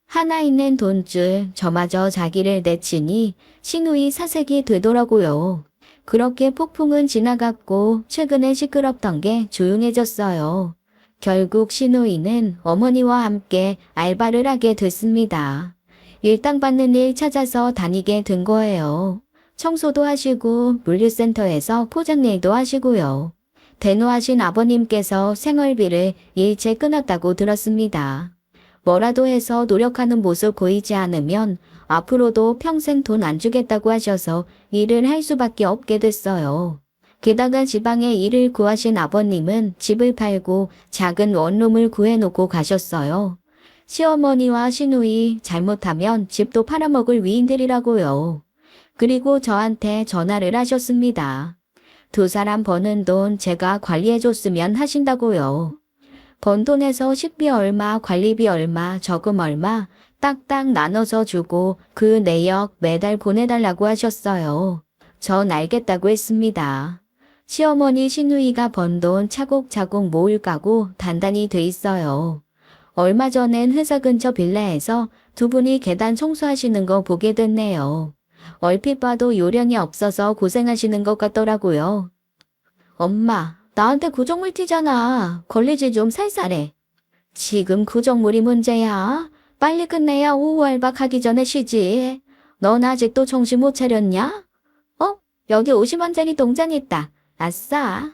하나 있는 돈줄 저마저 자기를 내치니 신우이 사색이 되더라고요. 그렇게 폭풍은 지나갔고 최근에 시끄럽던 게 조용해졌어요. 결국 신우이는 어머니와 함께 알바를 하게 됐습니다. 일당 받는 일 찾아서 다니게 된 거예요. 청소도 하시고 물류센터에서 포장 일도 하시고요. 대노하신 아버님께서 생활비를 일체 끊었다고 들었습니다. 뭐라도 해서 노력하는 모습 보이지 않으면 앞으로도 평생 돈 안 주겠다고 하셔서 일을 할 수밖에 없게 됐어요. 게다가 지방에 일을 구하신 아버님은 집을 팔고 작은 원룸을 구해놓고 가셨어요. 시어머니와 시누이 잘못하면 집도 팔아먹을 위인들이라고요. 그리고 저한테 전화를 하셨습니다. 두 사람 버는 돈 제가 관리해줬으면 하신다고요. 번 돈에서 식비 얼마, 관리비 얼마, 저금 얼마 딱딱 나눠서 주고 그 내역 매달 보내달라고 하셨어요. 전 알겠다고 했습니다. 시어머니 시누이가 번 돈 차곡차곡 모을 까고 단단히 돼 있어요. 얼마 전엔 회사 근처 빌라에서 두 분이 계단 청소하시는 거 보게 됐네요. 얼핏 봐도 요령이 없어서 고생하시는 것 같더라고요. 엄마, 나한테 구정물 튀잖아. 걸리지 좀 살살해. 지금 구정물이 문제야. 빨리 끝내야 오후 알바 가기 전에 쉬지. 넌 아직도 정신 못 차렸냐? 여기 50원짜리 동전 있다. 아싸.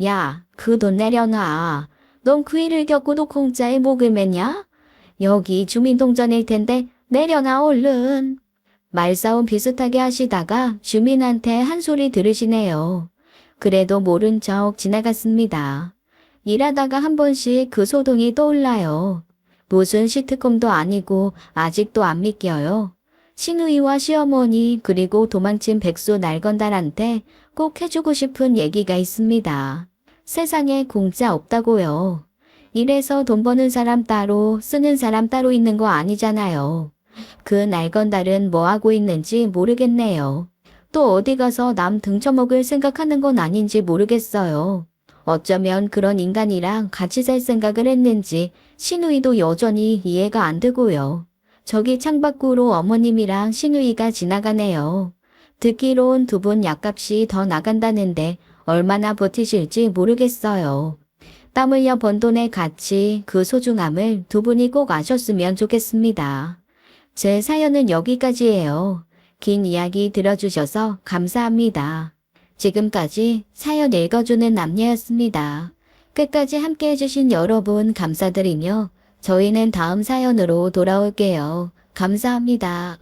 야, 그 돈 내려놔. 넌 그 일을 겪고도 공짜에 목을 매냐? 여기 주민동전일 텐데 내려놔 얼른. 말싸움 비슷하게 하시다가 주민한테 한 소리 들으시네요. 그래도 모른 척 지나갔습니다. 일하다가 한 번씩 그 소동이 떠올라요. 무슨 시트콤도 아니고 아직도 안 믿겨요. 시누이와 시어머니 그리고 도망친 백수 날건달한테 꼭 해주고 싶은 얘기가 있습니다. 세상에 공짜 없다고요. 이래서 돈 버는 사람 따로 쓰는 사람 따로 있는 거 아니잖아요. 그 날건달은 뭐 하고 있는지 모르겠네요. 또 어디 가서 남 등쳐먹을 생각하는 건 아닌지 모르겠어요. 어쩌면 그런 인간이랑 같이 살 생각을 했는지 시누이도 여전히 이해가 안 되고요. 저기 창밖으로 어머님이랑 시누이가 지나가네요. 듣기론 두 분 약값이 더 나간다는데 얼마나 버티실지 모르겠어요. 땀 흘려 번 돈의 가치, 그 소중함을 두 분이 꼭 아셨으면 좋겠습니다. 제 사연은 여기까지예요. 긴 이야기 들어주셔서 감사합니다. 지금까지 사연 읽어주는 남녀였습니다. 끝까지 함께 해주신 여러분 감사드리며 저희는 다음 사연으로 돌아올게요. 감사합니다.